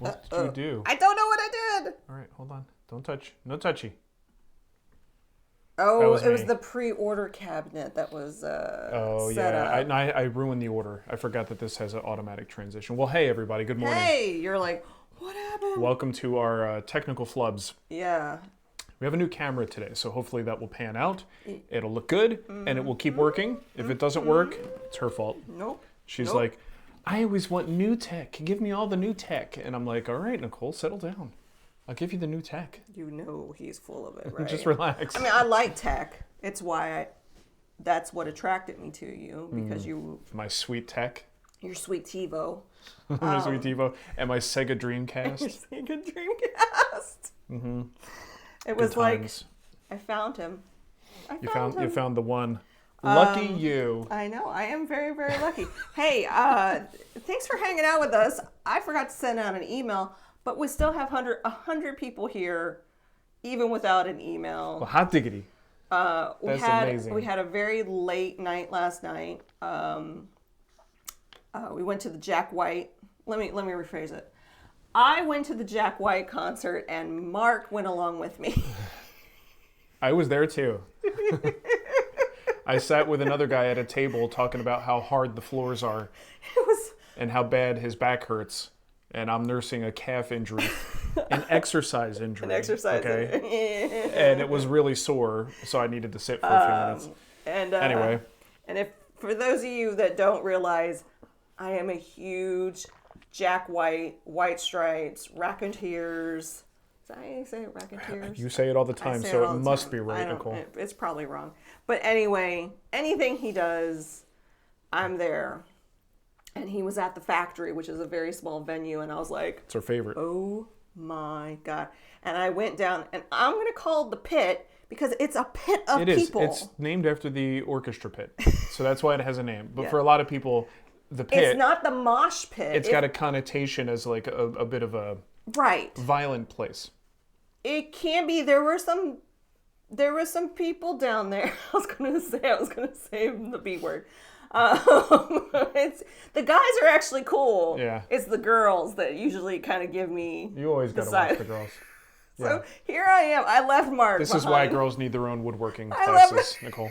What did you do? I don't know what I did. All right, hold on. Don't touch. No touchy. Oh, was it was me. the pre-order cabinet that was set up. I ruined the order. I forgot that this has an automatic transition. Well, hey, everybody. Good morning. Hey, you're like, what happened? Welcome to our technical flubs. Yeah. We have a new camera today, so hopefully that will pan out. It'll look good, and it will keep working. If it doesn't work, it's her fault. Nope. She's like, I always want new tech. Give me all the new tech. And I'm like, all right, Nicole, settle down. I'll give you the new tech. You know he's full of it, right? Just relax. I mean, I like tech. It's why that's what attracted me to you, because My sweet tech. Your sweet TiVo. My sweet TiVo. And my Sega Dreamcast. Your Sega Dreamcast. Mm-hmm. It was like, times. I found him. You found the one. Lucky you. I know. I am very, very lucky. Hey, thanks for hanging out with us. I forgot to send out an email, but we still have 100 people here, even without an email. Well, hot diggity. That's amazing. We had a very late night last night. We went to the Jack White. Let me rephrase it. I went to the Jack White concert, and Marc went along with me. I was there too. I sat with another guy at a table talking about how hard the floors are and how bad his back hurts. And I'm nursing a calf injury, an exercise injury. Okay? And it was really sore, so I needed to sit for a few minutes. Anyway. And if for those of you that don't realize, I am a huge Jack White, White Stripes, Racketeers. Is that how you say it? Racketeers? You say it all the time, so it must be right, Nicole. It's probably wrong. But anyway, anything he does, I'm there. And he was at the factory, which is a very small venue, and I was like, it's our favorite. Oh my God. And I went down, and I'm going to call it the pit because it's a pit of people. It's named after the orchestra pit. So that's why it has a name. But for a lot of people, the pit... It's not the mosh pit. It's got a connotation as like a bit of a violent place. It can be. There were some people down there. I was gonna say the B word. The guys are actually cool. Yeah. It's the girls that usually kind of give me. You always gotta watch the girls. Yeah. So here I am. I left Marc. This is why girls need their own woodworking classes, Nicole.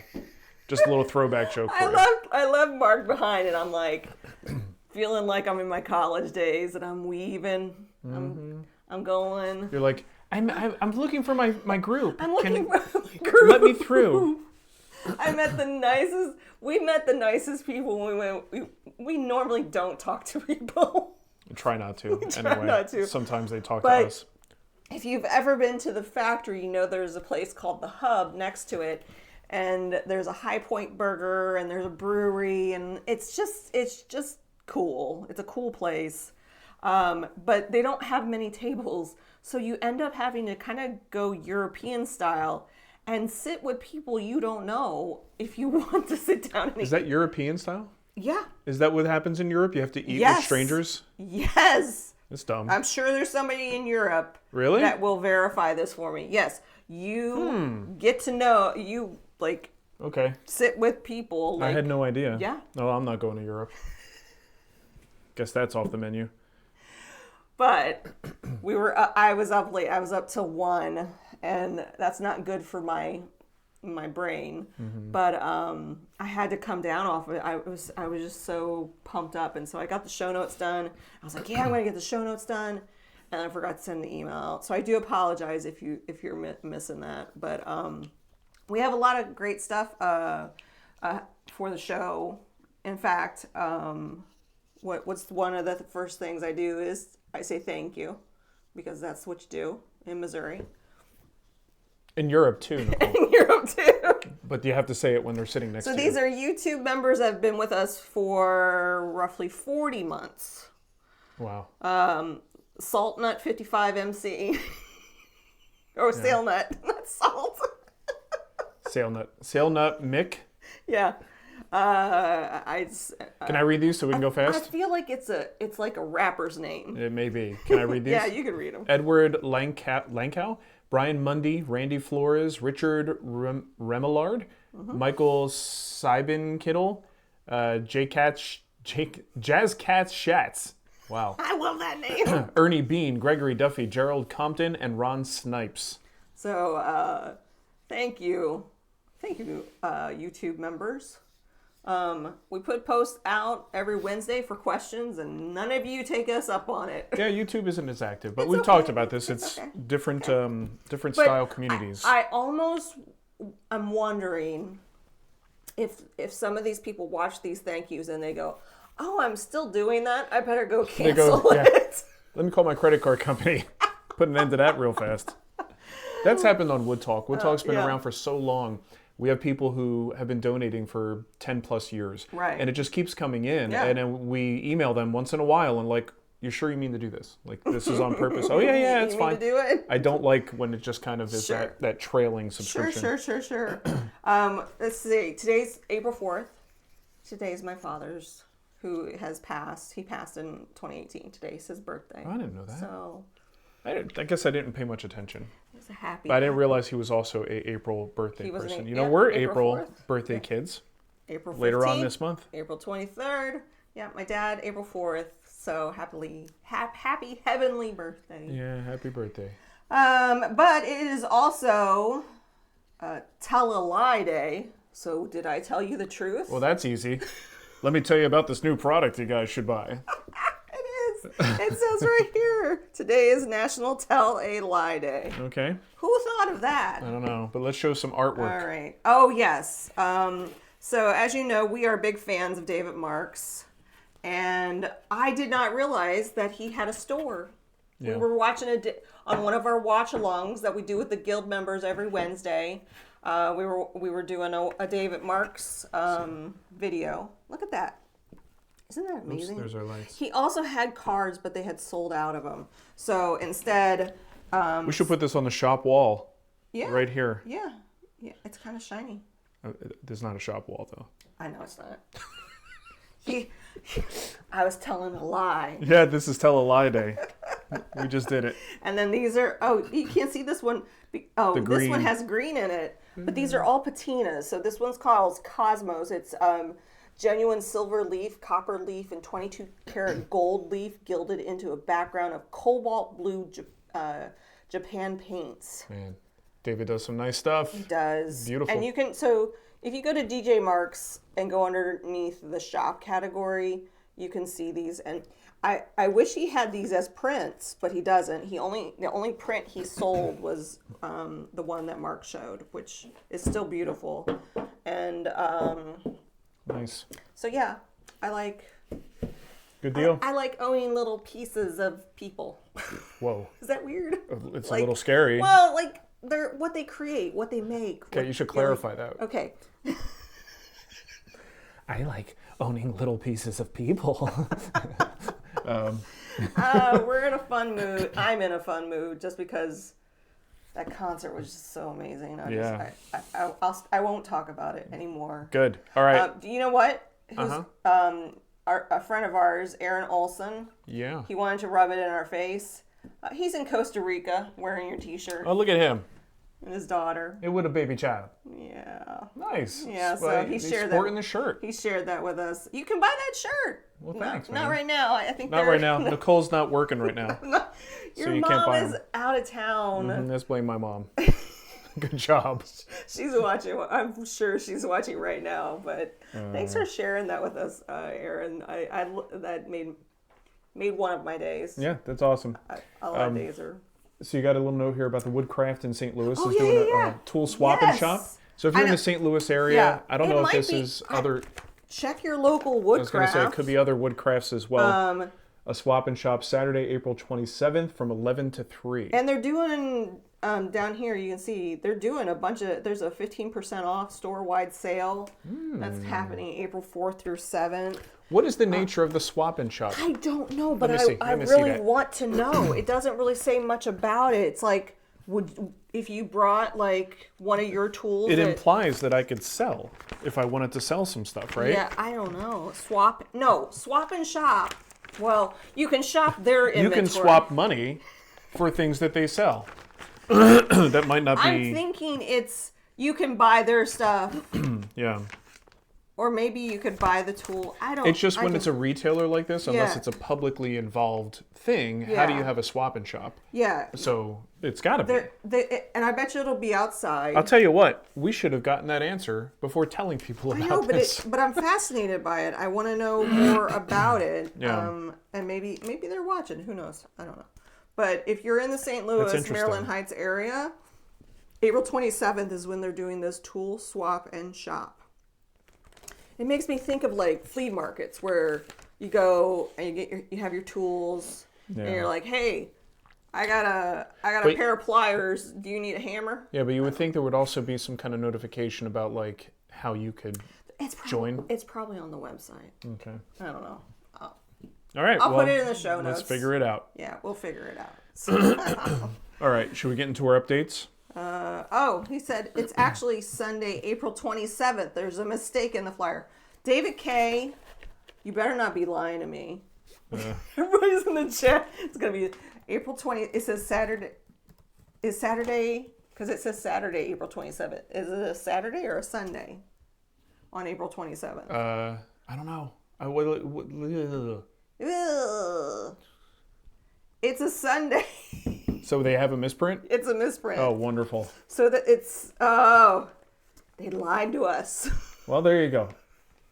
Just a little throwback joke for you. I left Marc behind, and I'm like feeling like I'm in my college days, and I'm weaving. I'm going. You're like, I'm looking for my group. I'm looking for my group. Let me through. We met the nicest people when we went. We normally don't talk to people. Try not to. Try not to. Sometimes they talk to us. If you've ever been to the factory, you know there's a place called the Hub next to it, and there's a High Point Burger, and there's a brewery, and it's just cool. It's a cool place, but they don't have many tables, so you end up having to kind of go European style and sit with people you don't know if you want to sit down and eat. Is that European style? Yeah. Is that what happens in Europe? You have to eat with strangers? Yes. It's dumb. I'm sure there's somebody in Europe that will verify this for me. Yes. You get to know, sit with people. I had no idea. Yeah. No, I'm not going to Europe. Guess that's off the menu. But I was up late. I was up till 1, and that's not good for my brain. But I had to come down off of it. I was just so pumped up, and so I got the show notes done. I was like, yeah, I'm going to get the show notes done, and I forgot to send the email out. So I do apologize if you're missing that. But we have a lot of great stuff for the show. In fact, what's one of the first things I do is I say thank you, because that's what you do in Missouri. In Europe too, Nicole. In Europe too. But you have to say it when they're sitting next to you. So these are YouTube members that have been with us for roughly 40 months. Wow. Salt Nut 55 MC. Or Sail Nut, not Salt. Sail Nut Mick. Yeah. Can I read these so we can go fast? I feel like it's like a rapper's name. It may be. Can I read these? Yeah, you can read them. Edward Lankow, Brian Mundy, Randy Flores, Richard Remillard, Michael Seibenkittel, Jazz Cats Schatz, Wow. I love that name. Ernie Bean, Gregory Duffy, Gerald Compton, and Ron Snipes. So, thank you. Thank you, YouTube members. We put posts out every Wednesday for questions, and none of you take us up on it. Yeah, YouTube isn't as active, but It's we've okay. talked about this. It's It's okay. different, different But style communities. I'm wondering if some of these people watch these thank yous and they go, "Oh, I'm still doing that. I better go cancel it." Let me call my credit card company. Put an end to that real fast. That's happened on Wood Talk. Wood Talk's been around for so long. We have people who have been donating for 10 plus years. Right. And it just keeps coming in. Yeah. And then we email them once in a while and like, you sure you mean to do this? Like, this is on purpose. Oh, yeah, it's You fine. mean to do it? I don't like when it just kind of is Sure. that trailing subscription. Sure. Let's see. Today's April 4th. Today's my father's, who has passed. He passed in 2018. Today's his birthday. I didn't know that. So I guess I didn't pay much attention. it was a happy. But I didn't realize he was also a April birthday He was person. an- You know, yeah, we're April April 4th. birthday kids. April 15th, Later on this month. April 23rd. Yeah, my dad, April 4th. So happy heavenly birthday. Yeah, happy birthday. But it is also Tell a Lie Day. So did I tell you the truth? Well, that's easy. Let me tell you about this new product you guys should buy. It is. It says right here. Today is National Tell a Lie Day. Okay. Who thought of that? I don't know, but let's show some artwork. All right. Oh, yes. So as you know, we are big fans of David Marcs. And I did not realize that he had a store. Yeah. We were watching on one of our watch-alongs that we do with the guild members every Wednesday. We were doing a David Marcs video. Look at that. Isn't that amazing? Oops, there's our lights. He also had cards, but they had sold out of them. So instead... We should put this on the shop wall. Yeah. Right here. Yeah. It's kind of shiny. There's not a shop wall, though. I know it's not. I was telling a lie. Yeah, this is Tell a Lie Day. We just did it. And then these are, you can't see this one. Oh, The this green. one has green in it. But these are all patinas. So this one's called Cosmos. It's genuine silver leaf, copper leaf, and 22 karat gold leaf gilded into a background of cobalt blue Japan paints. Man, David does some nice stuff. He does. Beautiful. And you can, so if you go to DJ Marcs and go underneath the shop category, you can see these. And I wish he had these as prints, but he doesn't. The only print he sold was the one that Marc showed, which is still beautiful. And Nice. so yeah, I like Good deal. I like owning little pieces of people. Whoa. Is that weird? It's Like, a little scary. Well, like they're what they create, what they make. Okay, you should clarify that. Okay. I like owning little pieces of people. We're in a fun mood. I'm in a fun mood just because that concert was just so amazing. I won't talk about it anymore. Good. All right. Do you know what? A friend of ours, Aaron Olson, Yeah. he wanted to rub it in our face. He's in Costa Rica wearing your t-shirt Oh, look at him. and his daughter. It would a baby child. Yeah. Nice. Yeah, so Well, he he's shared sporting that. the shirt. He shared that with us. You can buy that shirt. Well, thanks, Not man. right now. I think Not right now. Nicole's not working right now. Your you can't mom buy is 'em. out of town. Let's blame my mom. Good job. She's watching. I'm sure she's watching right now. But thanks for sharing that with us, Aaron. That made one of my days. Yeah, that's awesome. A lot of days are. So you got a little note here about the Woodcraft in St. Louis Oh, is yeah, doing yeah. a tool swap and Yes. shop. So if you're I in the know. St. Louis area, Yeah. I don't It know if might this be- is other. Check your local I was going to say it Woodcraft. could be other Woodcrafts as well. A swap and shop Saturday, April 27th from 11 to 3. And they're doing down here. You can see they're doing a bunch of. There's a 15% off store-wide sale that's happening April 4th through 7th. What is the nature of the swap and shop? I don't know, but me see. I Let me see really that. want to know. It doesn't really say much about it. It's like, if you brought like one of your tools? It that- implies that I could sell if I wanted to sell some stuff, right? Yeah, I don't know. Swap and shop. Well, you can shop their You inventory. can swap money for things that they sell. That might not I'm be. thinking you can buy their stuff Yeah. Or maybe you could buy the tool. It's just when it's a retailer like this, unless it's a publicly involved thing, how do you have a swap and shop? Yeah. So it's got to be. And I bet you it'll be outside. I'll tell you what, we should have gotten that answer before telling people about this. But I'm fascinated by it. I want to know more about it. Yeah. And maybe they're watching. Who knows? I don't know. But if you're in the St. Louis, Maryland Heights area, April 27th is when they're doing this tool swap and shop. It makes me think of like flea markets where you go and you have your tools and you're like, hey, I got a pair of pliers. Do you need a hammer? Yeah, but you would think there would also be some kind of notification about like how you could join. It's probably on the website. Okay. I don't know. All right. I'll put it in the show notes. Let's figure it out. Yeah, we'll figure it out. All right. Should we get into our updates? He said it's actually Sunday, April 27th. There's a mistake in the flyer. David K., you better not be lying to me. Everybody's in the chat. It's going to be April 20th. It says Saturday. Is Saturday, because it says Saturday, April 27th. Is it a Saturday or a Sunday on April 27th? I don't know. It's a Sunday. So they have a misprint? It's a misprint. Oh, wonderful. So that they lied to us. Well, there you go.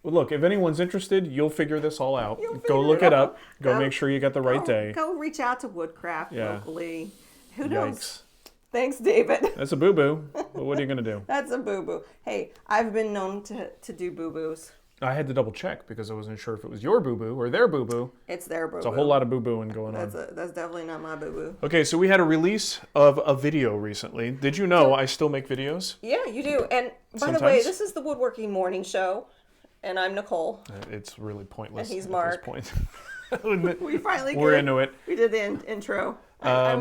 Well, look, if anyone's interested, you'll figure this all out. Go look it up. Go make sure you got the right day. Go reach out to Woodcraft locally. Who knows? Yikes. Thanks, David. That's a boo-boo. But what are you going to do? That's a boo-boo. Hey, I've been known to do boo-boos. I had to double check because I wasn't sure if it was your boo-boo or their boo-boo. It's their boo-boo. It's a whole lot of boo-booing going on. That's definitely not my boo-boo. Okay, so we had a release of a video recently. Did you know I still make videos? Yeah, you do. And by the way, this is the Woodworking Morning Show, and I'm Nicole. It's really pointless. And he's at Marc. This point. We're into it. We did the intro. I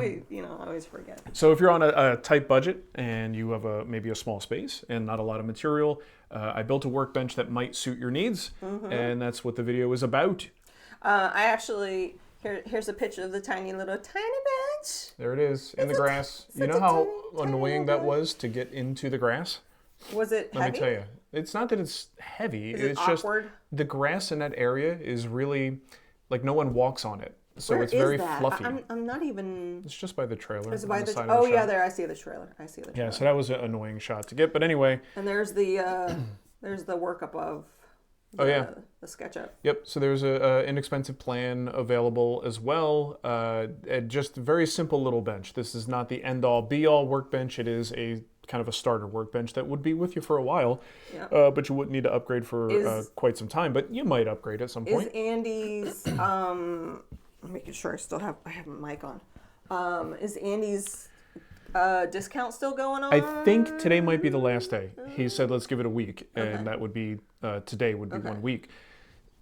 always forget. So if you're on a tight budget and you have maybe a small space and not a lot of material, I built a workbench that might suit your needs, and that's what the video is about. Here's a picture of the tiny bench. There it is, in the grass. You know how annoying that was to get into the grass? Was it heavy? Let me tell you. It's not that it's heavy. It's awkward? Just the grass in that area is really, like, no one walks on it. So Where it's very is that? fluffy. I'm not even... It's just by the trailer. Is it by the side of the shot. There. I see the trailer. Yeah, so that was an annoying shot to get. But anyway... And there's the workup of the SketchUp. Yep, so there's a inexpensive plan available as well. Just a very simple little bench. This is not the end-all, be-all workbench. It is a kind of a starter workbench that would be with you for a while, but you wouldn't need to upgrade for quite some time. But you might upgrade at some point. Is Andy's... I'm making sure I have my mic on. Is Andy's discount still going on? I think today might be the last day. He said let's give it a week, and that would be today would be 1 week.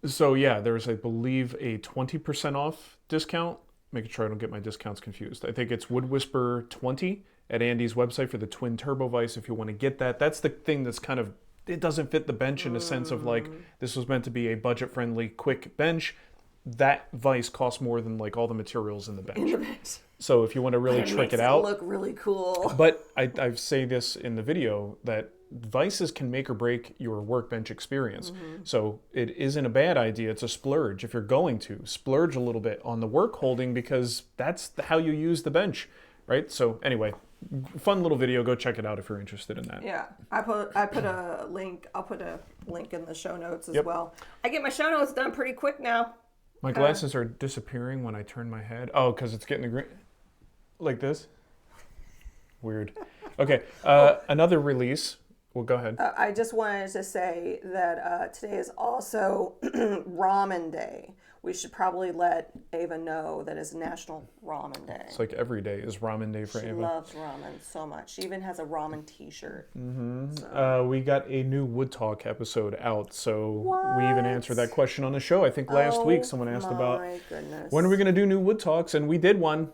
So yeah, there's I believe a 20% off discount. Making sure I don't get my discounts confused. I think it's Wood Whisper 20 at Andy's website for the twin turbo vise. If you want to get that, that's the thing that's kind of it doesn't fit the bench in a sense of like this was meant to be a budget friendly quick bench. That vise costs more than like all the materials in the bench. So if you want to really trick it out, look really cool. But I say this in the video that vices can make or break your workbench experience. So it isn't a bad idea to splurge if you're going to splurge a little bit on the work holding because that's how you use the bench, right? So anyway, fun little video. Go check it out if you're interested in that. Yeah, I put a link. I'll put a link in the show notes as well. I get my show notes done pretty quick now. My glasses are disappearing when I turn my head. Oh, because it's getting the green. Like this? Weird. Okay, another release. Well, go ahead. I just wanted to say that today is also Ramen Day. We should probably let Ava know that it's National Ramen Day. It's like every day is Ramen Day for Ava. She loves ramen so much. She even has a ramen t-shirt. We got a new Wood Talk episode out, so we even answered that question on the show. I think last week someone asked about when are we going to do new Wood Talks, and we did one.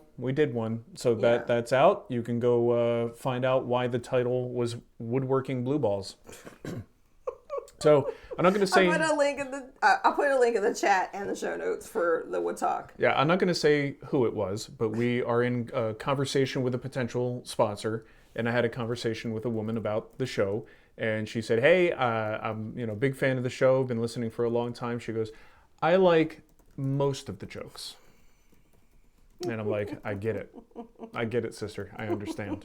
So that's out. You can go find out why the title was Woodworking Blue Balls. So I'm not going to say. I'll put a link in the chat and the show notes for the Wood Talk. Yeah, I'm not going to say who it was, but we are in a conversation with a potential sponsor, and I had a conversation with a woman about the show, and she said, "Hey, I'm big fan of the show. Been listening for a long time." She goes, "I like most of the jokes." And I'm like, I get it, sister. I understand.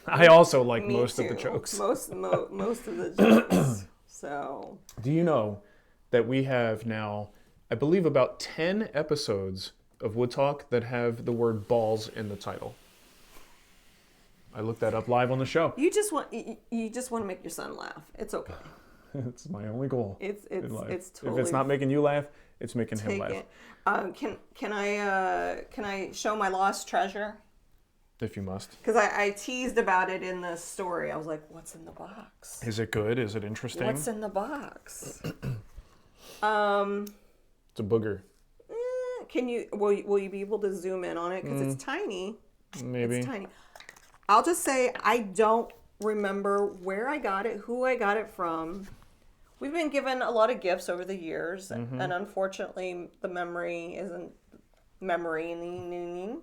I also like most of the jokes. Most of the jokes. So. Do you know that we have now, I believe, about 10 episodes of Wood Talk that have the word balls in the title? I looked that up live on the show. You just want to make your son laugh. It's okay. It's my only goal. It's totally. If it's not making you laugh, it's making him laugh. Can I show my lost treasure? If you must. Because I teased about it in the story. I was like, "What's in the box? Is it good? Is it interesting? What's in the box?" It's a booger. Will you be able to zoom in on it? Because it's tiny. Maybe. It's tiny. I'll just say I don't remember where I got it, who I got it from. We've been given a lot of gifts over the years, and unfortunately, the memory isn't memory.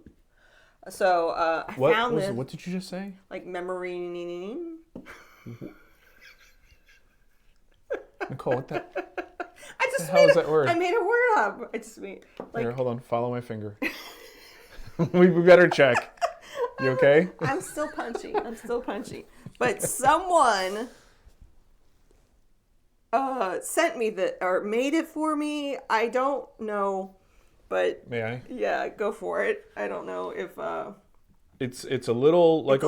So I found this. What did you just say? Like memory. Nicole, what the? I just hell is that word? I made a word up. I just made like. Here, hold on. Follow my finger. we better check. You okay? I'm still punchy. But someone sent me or made it for me. I don't know, but may I? Yeah, go for it. I don't know if it's a little like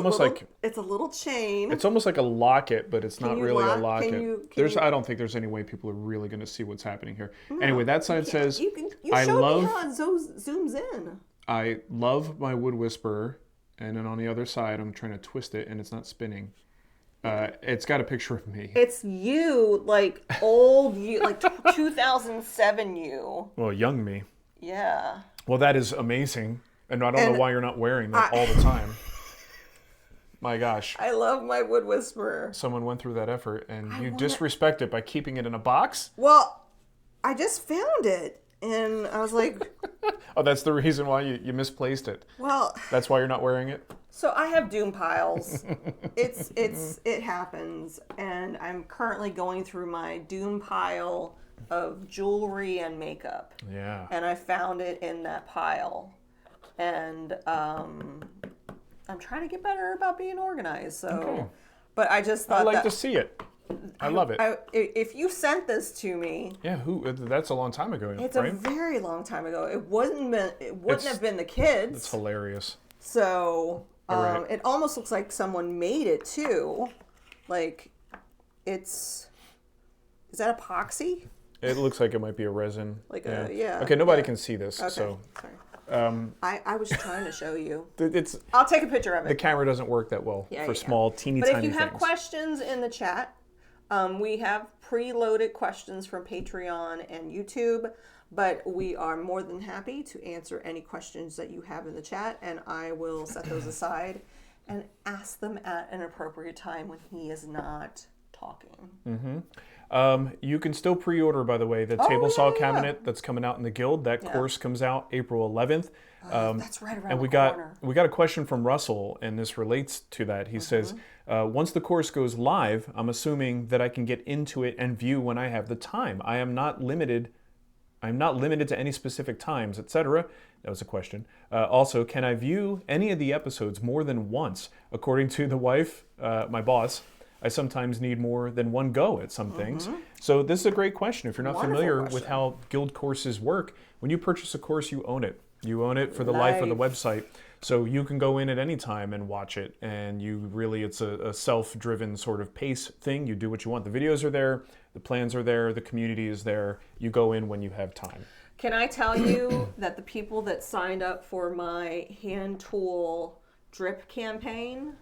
it's a little chain. It's almost like a locket, but it's not really a locket. I don't think there's any way people are really going to see what's happening here. No, anyway, that side says you showed me how it zooms in. I love my Wood Whisperer, and then on the other side I'm trying to twist it and it's not spinning. It's got a picture of me. It's you, like old you, like 2007 you. Well, young me. Yeah. Well, that is amazing. And I don't know why you're not wearing that all the time. My gosh. I love my Wood Whisperer. Someone went through that effort and you disrespect it by keeping it in a box? Well, I just found it and I was like... Oh, that's the reason why you misplaced it. Well... That's why you're not wearing it? So I have doom piles. It happens. And I'm currently going through my doom pile of jewelry and makeup. Yeah. And I found it in that pile. And I'm trying to get better about being organized. So, okay. But I just thought I'd like to see it. I love it. If you sent this to me, yeah, that's a long time ago. It's right? A very long time ago. It wouldn't have been the kids. It's hilarious. So it almost looks like someone made it too. Like is that epoxy? It looks like it might be a resin. Like yeah. Okay, nobody can see this. Okay. So. Sorry. I was trying to show you. It's. I'll take a picture of it. The camera doesn't work that well for small, teeny tiny things. But if you have questions in the chat, we have preloaded questions from Patreon and YouTube, but we are more than happy to answer any questions that you have in the chat, and I will set those aside and ask them at an appropriate time when he is not talking. Mm-hmm. You can still pre-order, by the way, the table saw cabinet that's coming out in the guild. That course comes out April 11th. That's right around the corner. We got a question from Russell, and this relates to that. He says, once the course goes live, I'm assuming that I can get into it and view when I have the time. I'm not limited to any specific times, etc. That was a question. Also, can I view any of the episodes more than once? According to the wife, my boss, I sometimes need more than one go at some things. So this is a great question. If you're not familiar with how guild courses work, when you purchase a course, you own it. You own it for the life of the website. So you can go in at any time and watch it. And it's a self-driven sort of pace thing. You do what you want. The videos are there. The plans are there. The community is there. You go in when you have time. Can I tell you that the people that signed up for my hand tool drip campaign,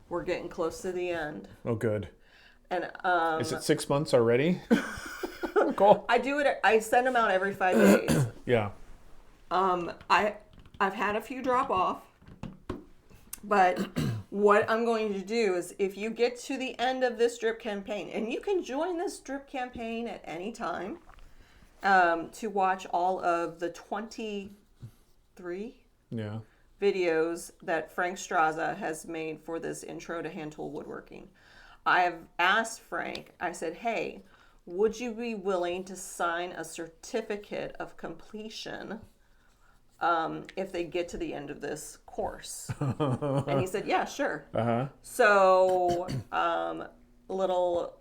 we're getting close to the end. Oh, good. And is it 6 months already? Cool. I send them out every 5 days. Yeah. I've had a few drop off, but what I'm going to do is if you get to the end of this drip campaign, and you can join this drip campaign at any time, to watch all of the 23 videos that Frank Straza has made for this intro to hand tool woodworking. I have asked Frank, I said, hey, would you be willing to sign a certificate of completion if they get to the end of this course? And he said, yeah, sure. So, little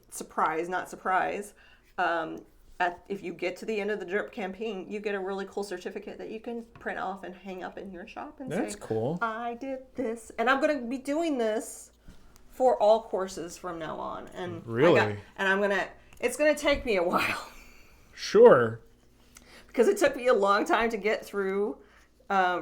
surprise, not surprise, if you get to the end of the drip campaign, you get a really cool certificate that you can print off and hang up in your shop and That's say, cool. I did this. And I'm going to be doing this for all courses from now on. And really? It's going to take me a while. Sure. Because it took me a long time to get through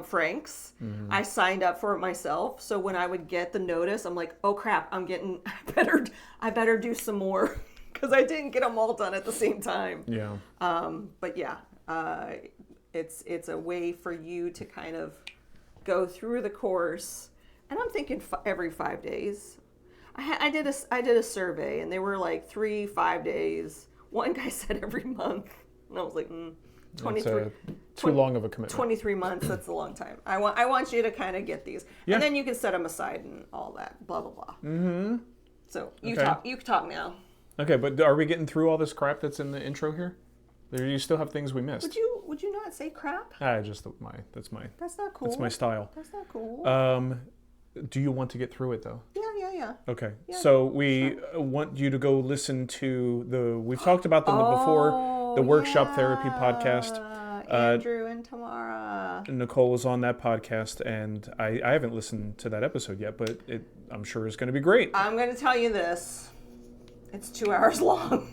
Frank's. I signed up for it myself. So when I would get the notice, I'm like, oh crap, I better do some more. Because I didn't get them all done at the same time. Yeah. But yeah, it's a way for you to kind of go through the course. And I'm thinking every 5 days. I did a survey, and they were like 3-5 days. One guy said every month, and I was like, 23. Too long of a commitment. 23 months. That's a long time. I want you to kind of get these, and then you can set them aside and all that. Blah blah blah. Mm-hmm. So you talk now. Okay, but are we getting through all this crap that's in the intro here? Or you still have things we missed? Would you not say crap? That's not cool. That's my style. That's not cool. Do you want to get through it though? Yeah. Okay. Yeah, so we want you to go listen to we've talked about them before, the Workshop Therapy podcast. Andrew and Tamara. Nicole was on that podcast, and I haven't listened to that episode yet, but I'm sure it's going to be great. I'm going to tell you this. It's 2 hours long.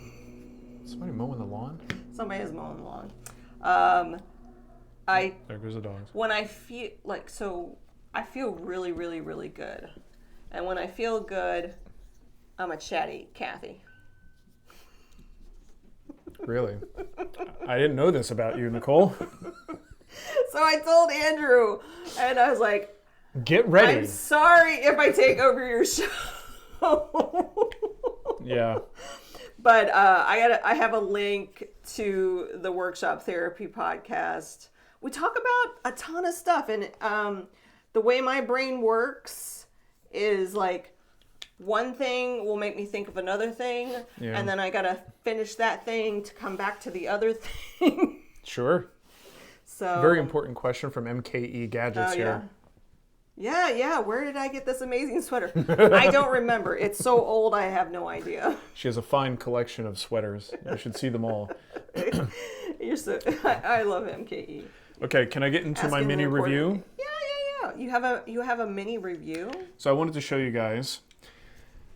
Somebody mowing the lawn? Somebody is mowing the lawn. There goes the dogs. When I feel I feel really, really, really good. And when I feel good, I'm a chatty Kathy. Really? I didn't know this about you, Nicole. So I told Andrew, and I was like, get ready. I'm sorry if I take over your show. Yeah. But I have a link to the Workshop Therapy podcast. We talk about a ton of stuff, and the way my brain works is like one thing will make me think of another thing, and then I gotta finish that thing to come back to the other thing. Sure. So very important question from MKE Gadgets here. Yeah. Where did I get this amazing sweater? I don't remember. It's so old, I have no idea. She has a fine collection of sweaters. You should see them all. I love MKE. Okay, can I get into my mini review? Yeah. You have a mini review? So I wanted to show you guys.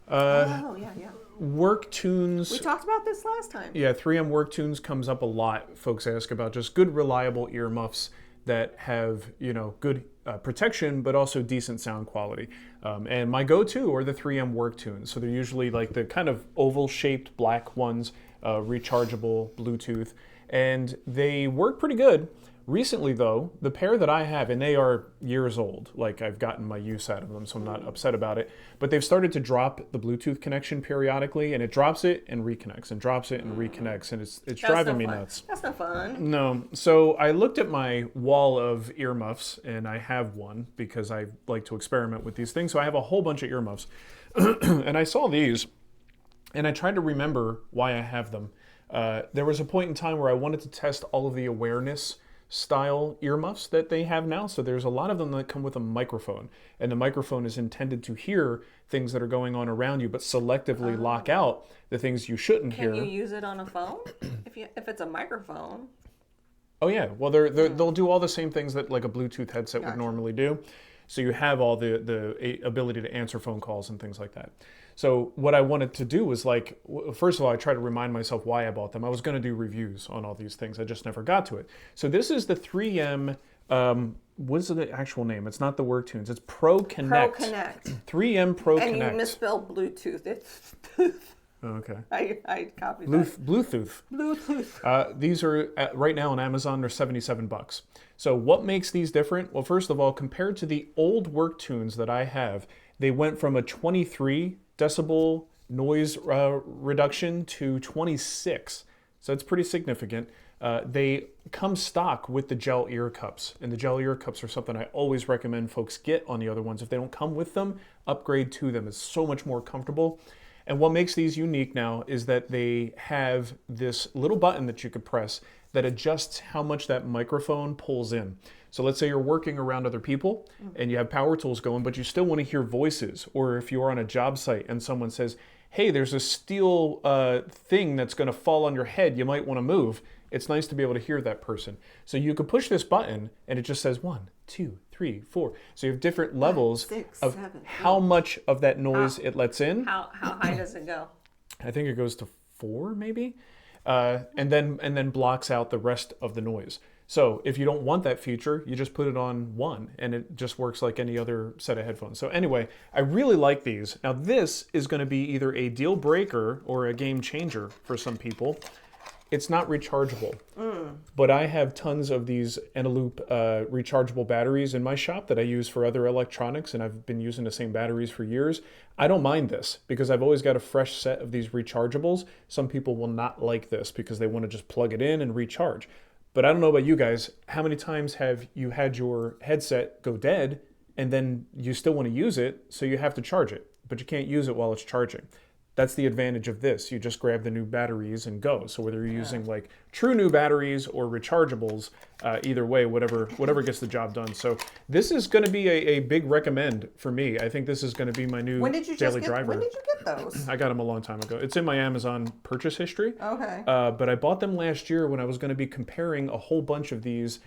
Yeah. Work Tunes. We talked about this last time. Yeah, 3M Work Tunes comes up a lot. Folks ask about just good, reliable earmuffs that have, good protection, but also decent sound quality. And my go-to are the 3M Work Tunes. So they're usually like the kind of oval-shaped black ones, rechargeable Bluetooth, and they work pretty good. Recently, though, the pair that I have, and they are years old, like I've gotten my use out of them, so I'm not upset about it, but they've started to drop the Bluetooth connection periodically, and it drops it and reconnects, and drops it and reconnects, and it's driving me nuts. That's not fun. No. So I looked at my wall of earmuffs, and I have one because I like to experiment with these things, so I have a whole bunch of earmuffs. And I saw these, and I tried to remember why I have them. There was a point in time where I wanted to test all of the awareness style earmuffs that they have now. So there's a lot of them that come with a microphone, and the microphone is intended to hear things that are going on around you, but selectively lock out the things you shouldn't hear. Can you use it on a phone if it's a microphone? Oh yeah, well they'll do all the same things that like a Bluetooth headset would normally do. So you have all the ability to answer phone calls and things like that. So what I wanted to do was like, first of all, I try to remind myself why I bought them. I was going to do reviews on all these things. I just never got to it. So this is the 3M, what is the actual name? It's not the Work Tunes. It's Pro Connect. 3M Pro Connect. And you misspelled Bluetooth. It's okay. I copied that. Bluetooth. These are right now on Amazon. They're $77. So what makes these different? Well, first of all, compared to the old Work Tunes that I have, they went from a 23 decibel noise reduction to 26. So it's pretty significant. They come stock with the gel ear cups, and the gel ear cups are something I always recommend folks get on the other ones. If they don't come with them, upgrade to them. It's so much more comfortable. And what makes these unique now is that they have this little button that you could press that adjusts how much that microphone pulls in. So let's say you're working around other people and you have power tools going, but you still want to hear voices. Or if you're on a job site and someone says, hey, there's a steel thing that's going to fall on your head, you might want to move. It's nice to be able to hear that person. So you could push this button and it just says 1, 2, 3, 4. So you have different levels 6, of 7, how much of that noise it lets in. How high does it go? I think it goes to 4 maybe, and then blocks out the rest of the noise. So if you don't want that feature, you just put it on 1 and it just works like any other set of headphones. So anyway, I really like these. Now this is going to be either a deal breaker or a game changer for some people. It's not rechargeable, but I have tons of these Eneloop rechargeable batteries in my shop that I use for other electronics, and I've been using the same batteries for years. I don't mind this because I've always got a fresh set of these rechargeables. Some people will not like this because they want to just plug it in and recharge. But I don't know about you guys, how many times have you had your headset go dead and then you still want to use it, so you have to charge it, but you can't use it while it's charging? That's the advantage of this. You just grab the new batteries and go. So whether you're using like true new batteries or rechargeables, either way, whatever gets the job done. So this is going to be a big recommend for me. I think this is going to be my new daily driver. When did you get those? I got them a long time ago. It's in my Amazon purchase history. Okay. But I bought them last year when I was going to be comparing a whole bunch of these.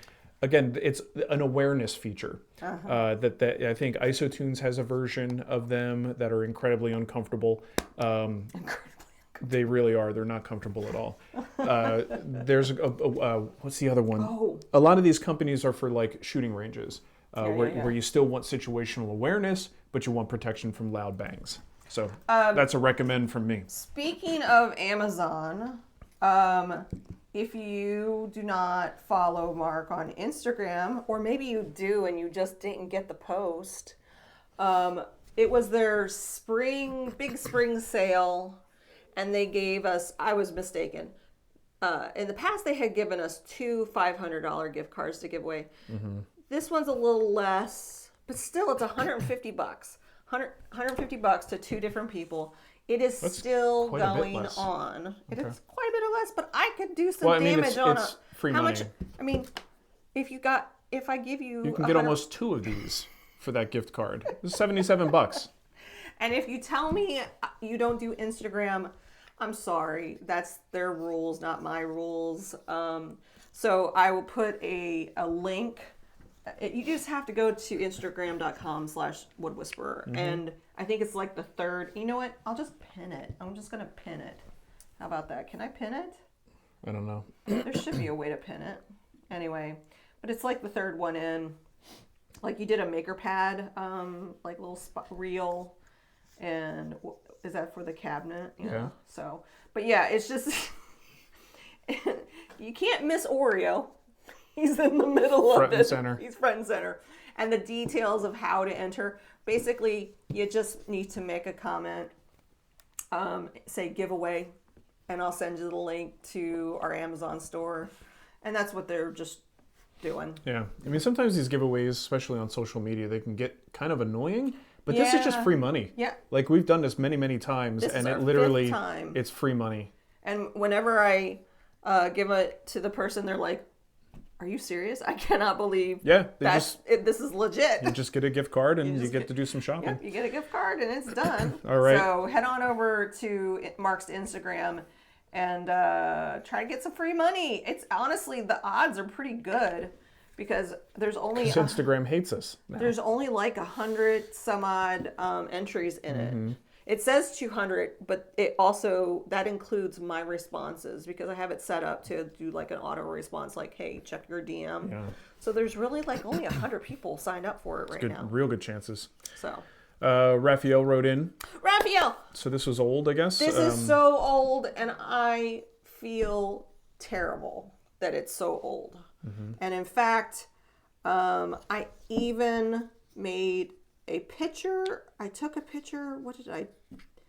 Again, it's an awareness feature that I think IsoTunes has a version of them that are incredibly uncomfortable. They really are. They're not comfortable at all. There's what's the other one? Oh. A lot of these companies are for like shooting ranges, where you still want situational awareness, but you want protection from loud bangs. So that's a recommend from me. Speaking of Amazon, if you do not follow Marc on Instagram, or maybe you do and you just didn't get the post, it was their big spring sale, and they gave us, I was mistaken. In the past, they had given us 2 $500 gift cards to give away. Mm-hmm. This one's a little less, but still it's $150. $150 to 2 different people. It is still going on. It is quite a bit less, but I could do some damage on it's free money. Much? I mean, if I give you, you can get almost 2 of these for that gift card. It's $77. And if you tell me you don't do Instagram, I'm sorry. That's their rules, not my rules. So I will put a link. You just have to go to Instagram.com/woodwhisperer. And I think it's like the 3rd. You know what? I'll just pin it. I'm just going to pin it. How about that? Can I pin it? I don't know. There should be a way to pin it. Anyway, but it's like the 3rd one in. Like you did a maker pad, like little reel. And is that for the cabinet? Yeah. So, but yeah, it's just, you can't miss Oreo. He's in the middle of this. He's front and center. And the details of how to enter. Basically, you just need to make a comment, say giveaway, and I'll send you the link to our Amazon store. And that's what they're just doing. Yeah. I mean, sometimes these giveaways, especially on social media, they can get kind of annoying. But this is just free money. Yeah. Like we've done this many, many times, and it literally, it's free money. And whenever I give it to the person, they're like, "Are you serious? I cannot believe this is legit." You just get a gift card and you get to do some shopping. Yep, you get a gift card and it's done. All right. So head on over to Marc's Instagram and try to get some free money. It's honestly, the odds are pretty good. Because there's only Instagram hates us now. There's only like 100 some odd entries in it. It says 200, but it also that includes my responses because I have it set up to do like an auto response, like, "Hey, check your DM." Yeah. So there's really like only 100 people signed up for it now. Real good chances. So. Raphael wrote in. Raphael. So this was old, I guess. This is so old, and I feel terrible that it's so old. And in fact, I even made a picture. I took a picture. What did I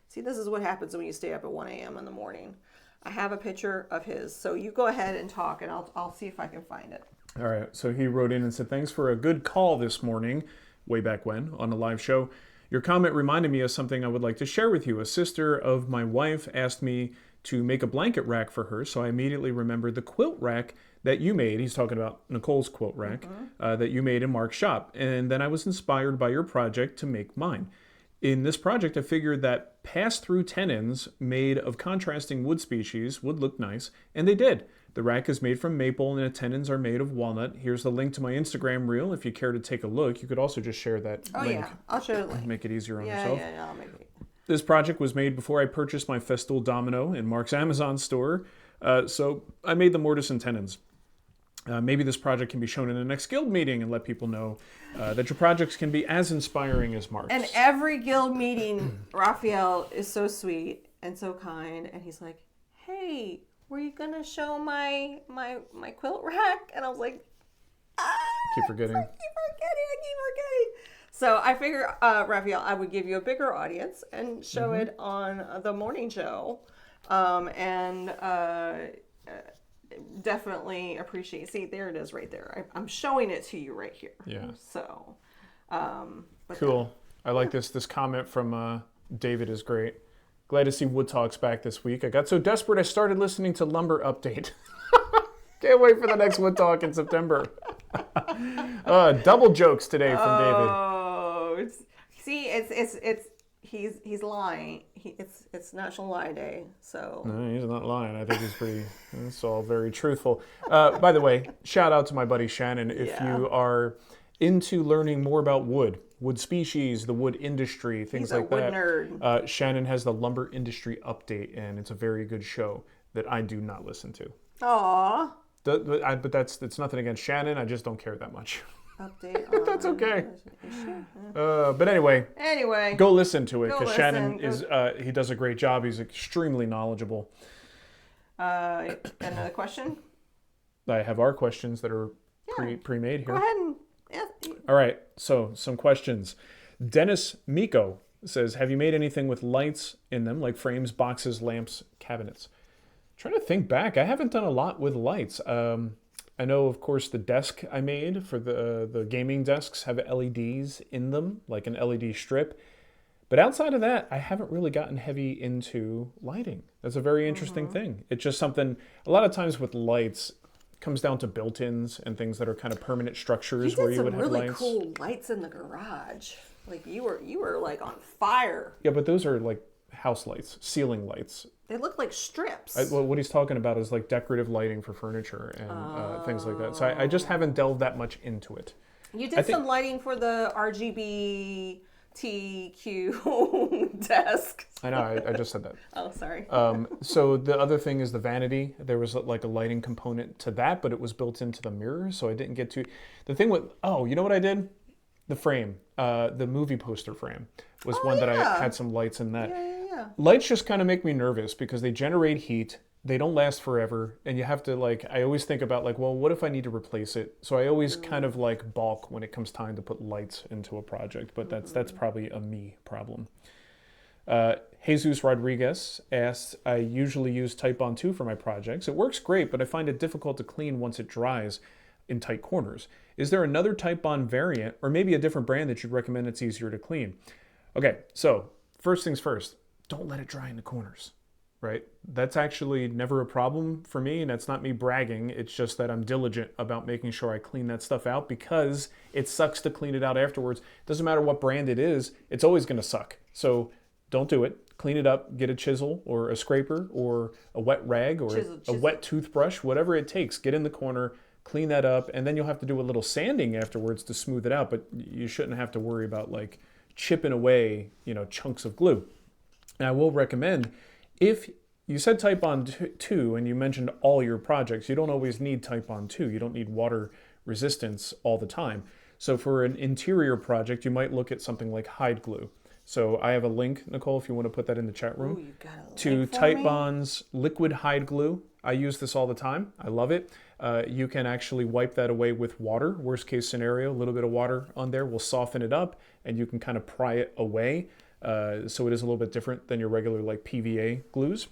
see? This is what happens when you stay up at 1 a.m. in the morning. I have a picture of his. So you go ahead and talk, and I'll see if I can find it. All right. So he wrote in and said, thanks for a good call this morning, way back when, on a live show. Your comment reminded me of something I would like to share with you. A sister of my wife asked me to make a blanket rack for her, so I immediately remembered the quilt rack that you made. He's talking about Nicole's quilt rack that you made in Marc's shop. And then I was inspired by your project to make mine. In this project, I figured that pass-through tenons made of contrasting wood species would look nice, and they did. The rack is made from maple and the tenons are made of walnut. Here's the link to my Instagram reel if you care to take a look. You could also just share that link. Yeah, I'll share the link. Make it easier on yourself. Yeah, I'll make it. This project was made before I purchased my Festool domino in Marc's Amazon store, so I made the mortise and tenons. Maybe this project can be shown in the next guild meeting and let people know that your projects can be as inspiring as Marc's. And every guild meeting, Raphael is so sweet and so kind, and he's like, "Hey, were you gonna show my quilt rack?" And I was like, keep forgetting. I keep forgetting. So I figure, Raphael, I would give you a bigger audience and show it on the morning show, and definitely appreciate. See, there it is, right there. I'm showing it to you right here. Yeah. So, cool. I like this. This comment from David is great. Glad to see Wood Talks back this week. I got so desperate I started listening to Lumber Update. Can't wait for the next Wood Talk in September. Double jokes today from David. Oh, he's lying. It's National Lie Day, so. No, he's not lying. I think it's all very truthful. By the way, shout out to my buddy Shannon. If you are into learning more about wood species, the wood industry, things like that. He's a wood nerd. Shannon has the Lumber Industry Update, and it's a very good show that I do not listen to. Aww. But it's nothing against Shannon. I just don't care that much. Update on That's okay. But anyway, go listen to it because Shannon he does a great job. He's extremely knowledgeable. Another question? I have our questions that are pre-made here. Go ahead and All right, so some questions. Dennis Miko says, have you made anything with lights in them, like frames, boxes, lamps, cabinets? Trying to think back. I haven't done a lot with lights. I know, of course, the desk I made for the gaming desks have LEDs in them, like an LED strip. But outside of that, I haven't really gotten heavy into lighting. That's a very interesting thing. It's just something, a lot of times with lights, comes down to built-ins and things that are kind of permanent structures where you would have lights. You did some really cool lights in the garage. Like you were like on fire. Yeah, but those are like house lights, ceiling lights. They look like strips. What he's talking about is like decorative lighting for furniture and things like that. So I just haven't delved that much into it. You did some lighting for the RGB TQ desk. I know, I just said that. Oh, sorry. So the other thing is the vanity. There was like a lighting component to that, but it was built into the mirror, so I didn't get to... The thing with... Oh, you know what I did? The frame. The movie poster frame was one that I had some lights in that. Yeah. Lights just kind of make me nervous because they generate heat. They don't last forever, and you have to like... I always think about like, well, what if I need to replace it? So I always kind of like balk when it comes time to put lights into a project, but that's probably a me problem. Jesus Rodriguez asks, I usually use Type-On 2 for my projects. It works great, but I find it difficult to clean once it dries in tight corners. Is there another Type-On variant, or maybe a different brand that you'd recommend that's easier to clean? Okay, so first things first, don't let it dry in the corners, right? That's actually never a problem for me, and that's not me bragging. It's just that I'm diligent about making sure I clean that stuff out because it sucks to clean it out afterwards. Doesn't matter what brand it is, it's always going to suck. So don't do it. Clean it up, get a chisel or a scraper or a wet rag or a wet toothbrush, whatever it takes. Get in the corner, clean that up, and then you'll have to do a little sanding afterwards to smooth it out, but you shouldn't have to worry about like chipping away, chunks of glue. And I will recommend, if you said Type-On 2 and you mentioned all your projects, you don't always need Type-On 2. You don't need water resistance all the time. So for an interior project, you might look at something like hide glue. So I have a link, Nicole, if you want to put that in the chat room, to Type-On's liquid hide glue. I use this all the time. I love it. You can actually wipe that away with water. Worst case scenario, a little bit of water on there will soften it up and you can kind of pry it away. So it is a little bit different than your regular like PVA glues.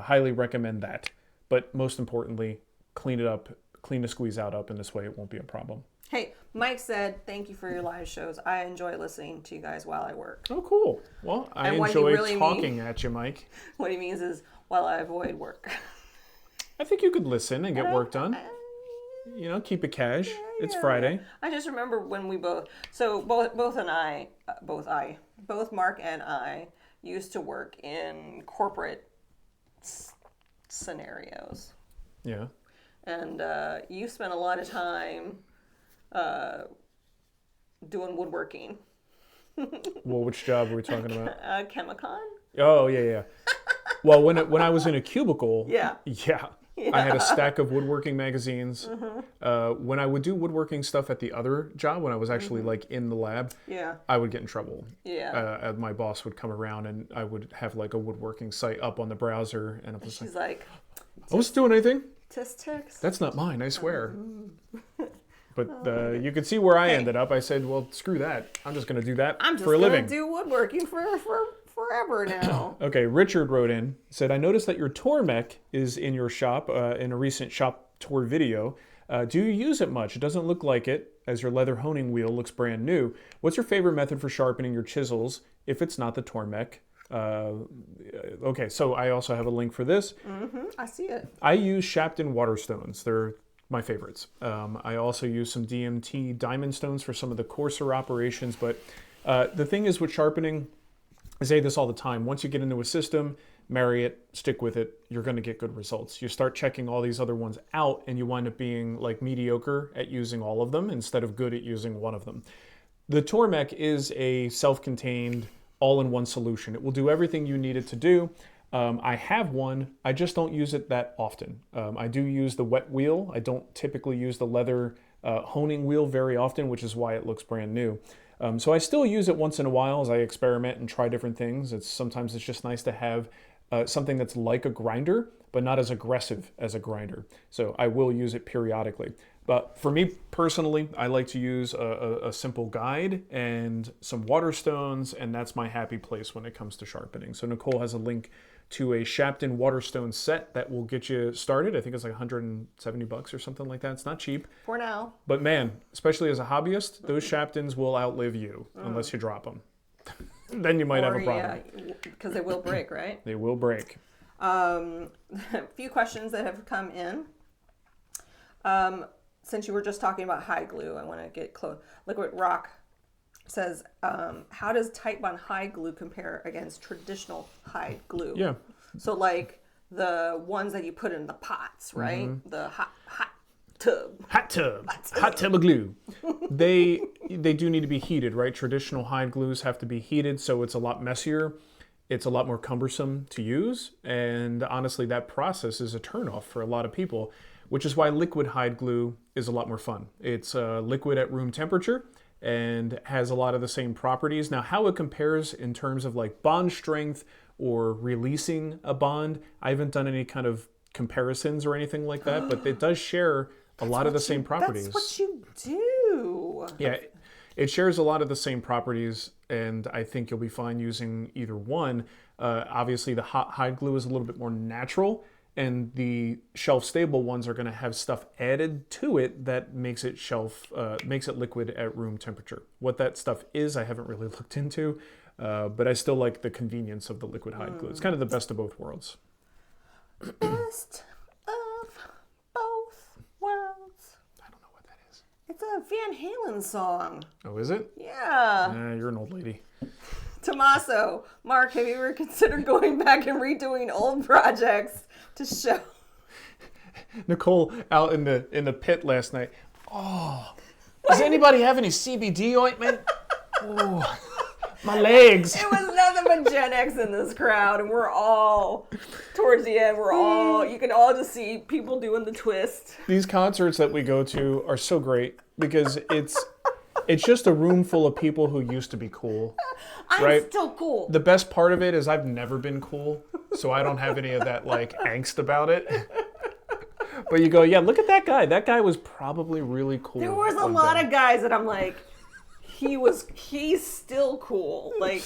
highly recommend that. But most importantly, clean it up, clean the squeeze out up, and this way it won't be a problem. Hey, Mike said, thank you for your live shows. I enjoy listening to you guys while I work. Oh, cool. Well, I enjoy talking at you, Mike. What he means is while I avoid work. I think you could listen and get work done. You know, keep it cash. It's Friday. I just remember when we both Mark and I used to work in corporate scenarios. Yeah. And you spent a lot of time doing woodworking. Well, which job are we talking about? Chemicon? Oh, yeah. Well, when I was in a cubicle, yeah. I had a stack of woodworking magazines. When I would do woodworking stuff at the other job, when I was actually like in the lab, I would get in trouble. Yeah. My boss would come around and I would have like a woodworking site up on the browser, and she's like, I wasn't doing anything. Ticks. That's not mine, I swear. But you can see where I ended up. I said, well, screw that. I'm just going to do that for a living. I'm just going to do woodworking for forever now. Okay, Richard wrote in, said, I noticed that your tour mech is in your shop in a recent shop tour video. Do you use it much? It doesn't look like it, as your leather honing wheel looks brand new. What's your favorite method for sharpening your chisels if it's not the tour mech? Okay, so I also have a link for this. I see it. I use Sharpening waterstones. They're my favorites. I also use some DMT diamond stones for some of the coarser operations, but the thing is with sharpening, I say this all the time, once you get into a system, marry it, stick with it, you're going to get good results. You start checking all these other ones out and you wind up being like mediocre at using all of them instead of good at using one of them. The Tormec is a self-contained all-in-one solution. It will do everything you need it to do. I have one, I just don't use it that often. I do use the wet wheel. I don't typically use the leather honing wheel very often, which is why it looks brand new. So I still use it once in a while as I experiment and try different things. Sometimes it's just nice to have something that's like a grinder, but not as aggressive as a grinder. So I will use it periodically. But for me personally, I like to use a simple guide and some water stones, and that's my happy place when it comes to sharpening. So Nicole has a link to a Sharpening Waterstone set that will get you started. I think it's like $170 or something like that. It's not cheap. For now. But man, especially as a hobbyist, those Sharpenings will outlive you unless you drop them. Then you might have a problem. Yeah, because they will break, right? They will break. A few questions that have come in. Since you were just talking about hide glue, I want to get close. Liquid Rock says, how does Titebond hide glue compare against traditional hide glue? Yeah. So like the ones that you put in the pots, right? Mm-hmm. The hot tub. Hot tub of glue. They do need to be heated, right? Traditional hide glues have to be heated, so it's a lot messier. It's a lot more cumbersome to use. And honestly, that process is a turnoff for a lot of people, which is why liquid hide glue is a lot more fun. It's liquid at room temperature and has a lot of the same properties. Now, how it compares in terms of like bond strength or releasing a bond, I haven't done any kind of comparisons or anything like that, but it does share a lot of the same properties. That's what you do. Yeah, it shares a lot of the same properties, and I think you'll be fine using either one. Obviously, the hot hide glue is a little bit more natural, and the shelf-stable ones are going to have stuff added to it that makes it liquid at room temperature. What that stuff is, I haven't really looked into, but I still like the convenience of the liquid hide glue. It's kind of the best of both worlds. Best of both worlds. I don't know what that is. It's a Van Halen song. Oh, is it? Yeah. You're an old lady. Tommaso, Mark, have you ever considered going back and redoing old projects to show? Nicole out in the pit last night. Oh, does anybody have any CBD ointment? Oh, my legs. It was nothing but Gen X in this crowd, and we're all, towards the end, you can all just see people doing the twist. These concerts that we go to are so great because it's just a room full of people who used to be cool. I'm still cool. The best part of it is I've never been cool, so I don't have any of that like angst about it. But you go, yeah, look at that guy. That guy was probably really cool. There was a lot of guys that I'm like, he's still cool. Like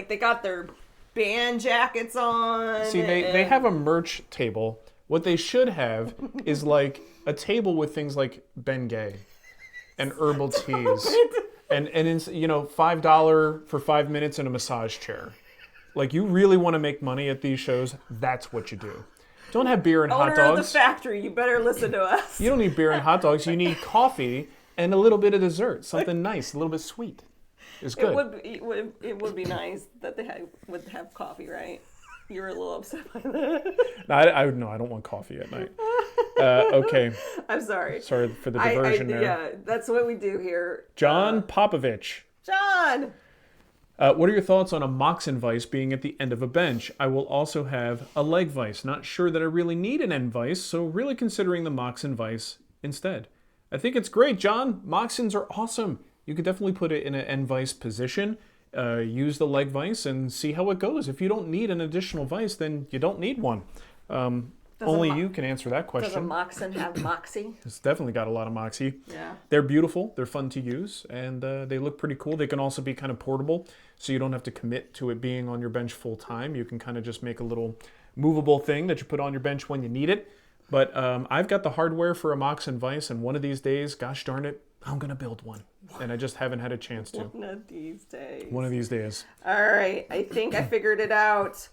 they got their band jackets on. See, they have a merch table. What they should have is like a table with things like Bengay and herbal teas. And it's, $5 for 5 minutes in a massage chair. Like, you really want to make money at these shows, that's what you do. Don't have beer and hot dogs. Owner of the factory, you better listen to us. You don't need beer and hot dogs. You need coffee and a little bit of dessert. Something nice, a little bit sweet. It's good. It would be nice that they would have coffee, right? You were a little upset by that. No, I don't want coffee at night. Okay. I'm sorry. Sorry for the diversion there. Yeah, that's what we do here. John Popovich. John! What are your thoughts on a Moxon vise being at the end of a bench? I will also have a leg vise. Not sure that I really need an end vise, so really considering the Moxon vise instead. I think it's great, John. Moxons are awesome. You could definitely put it in an end vise position, use the leg vise, and see how it goes. If you don't need an additional vise, then you don't need one. Only you can answer that question. Does a Moxon have moxie? It's definitely got a lot of moxie. Yeah. They're beautiful. They're fun to use, and they look pretty cool. They can also be kind of portable, so you don't have to commit to it being on your bench full time. You can kind of just make a little movable thing that you put on your bench when you need it. But I've got the hardware for a Moxon vise, and one of these days, gosh darn it, I'm going to build one. And I just haven't had a chance to. One of these days. One of these days. All right. I think I figured it out.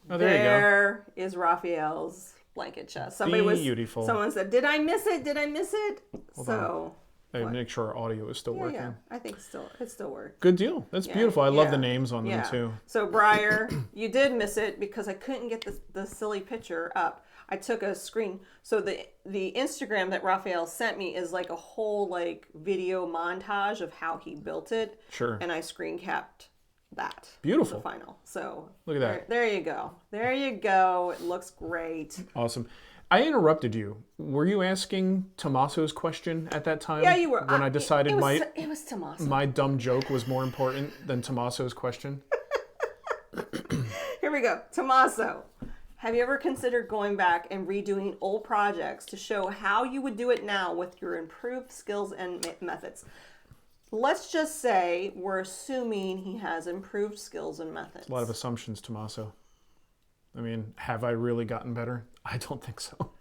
Oh, there you go. There is Raphael's blanket chest. Beautiful. Someone said, "Did I miss it? Did I miss it?" Hold on. I make sure our audio is still working. Yeah, I think it still works. Good deal. That's beautiful. I love the names on them too. So Briar, you did miss it because I couldn't get the silly picture up. I took a screen. So the Instagram that Raphael sent me is like a whole video montage of how he built it. Sure. And I screen capped that. Beautiful. The final. So look at that. There you go. There you go. It looks great. Awesome. I interrupted you. Were you asking Tommaso's question at that time? Yeah, you were. When I decided it was Tommaso. My dumb joke was more important than Tommaso's question. Here we go. Tommaso, have you ever considered going back and redoing old projects to show how you would do it now with your improved skills and methods? Let's just say we're assuming he has improved skills and methods. A lot of assumptions, Tommaso. I mean, have I really gotten better? I don't think so.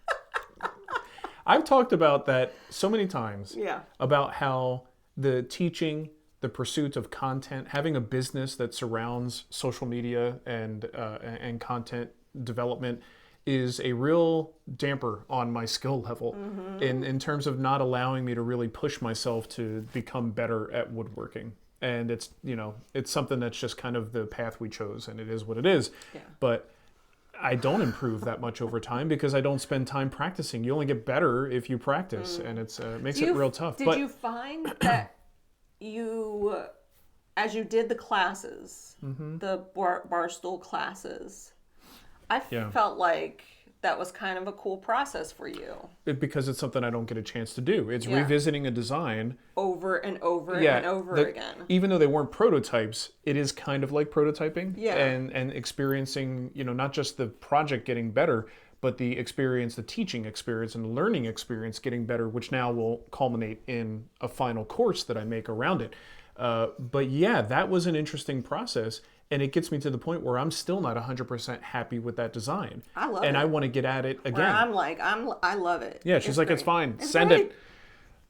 I've talked about that so many times. Yeah. About how the teaching, the pursuit of content, having a business that surrounds social media and content development is a real damper on my skill level in terms of not allowing me to really push myself to become better at woodworking. And it's something that's just kind of the path we chose, and it is what it is. Yeah. But I don't improve that much over time because I don't spend time practicing. You only get better if you practice, and it makes it real tough. Did you find that as you did the classes, the barstool classes, I felt like that was kind of a cool process for you. Because it's something I don't get a chance to do. It's revisiting a design over and over and over again. Even though they weren't prototypes, it is kind of like prototyping. Yeah. And experiencing, not just the project getting better, but the experience, the teaching experience and the learning experience getting better, which now will culminate in a final course that I make around it. But yeah, that was an interesting process. And it gets me to the point where I'm still not 100% happy with that design. I love it. And I want to get at it again. Where I'm like, I love it. Yeah, she's like, great. It's fine. Send it.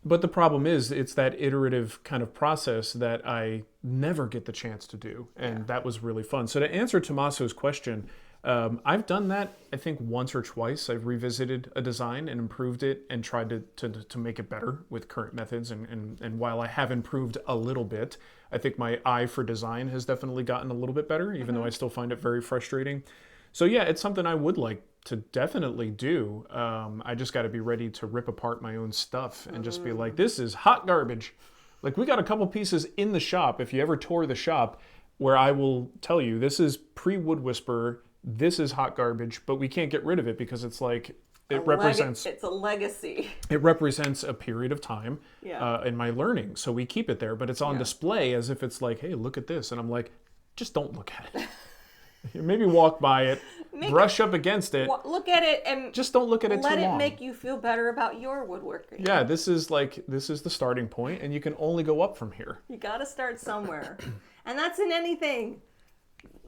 But the problem is, it's that iterative kind of process that I never get the chance to do. And that was really fun. So to answer Tommaso's question, I've done that, I think, once or twice. I've revisited a design and improved it and tried to make it better with current methods. And while I have improved a little bit, I think my eye for design has definitely gotten a little bit better, even though I still find it very frustrating. So yeah, it's something I would like to definitely do. I just got to be ready to rip apart my own stuff and just be like, this is hot garbage. Like, we got a couple pieces in the shop, if you ever tour the shop, where I will tell you, this is pre-Wood Whisperer, this is hot garbage, but we can't get rid of it because it's like, it's a legacy. It represents a period of time in my learning. So we keep it there, but it's on display as if it's like, hey, look at this. And I'm like, just don't look at it. Maybe walk by it, brush up against it. Look at it and just don't look at it too long. Let it make you feel better about your woodworking. Yeah, this is the starting point, and you can only go up from here. You got to start somewhere. And that's in anything.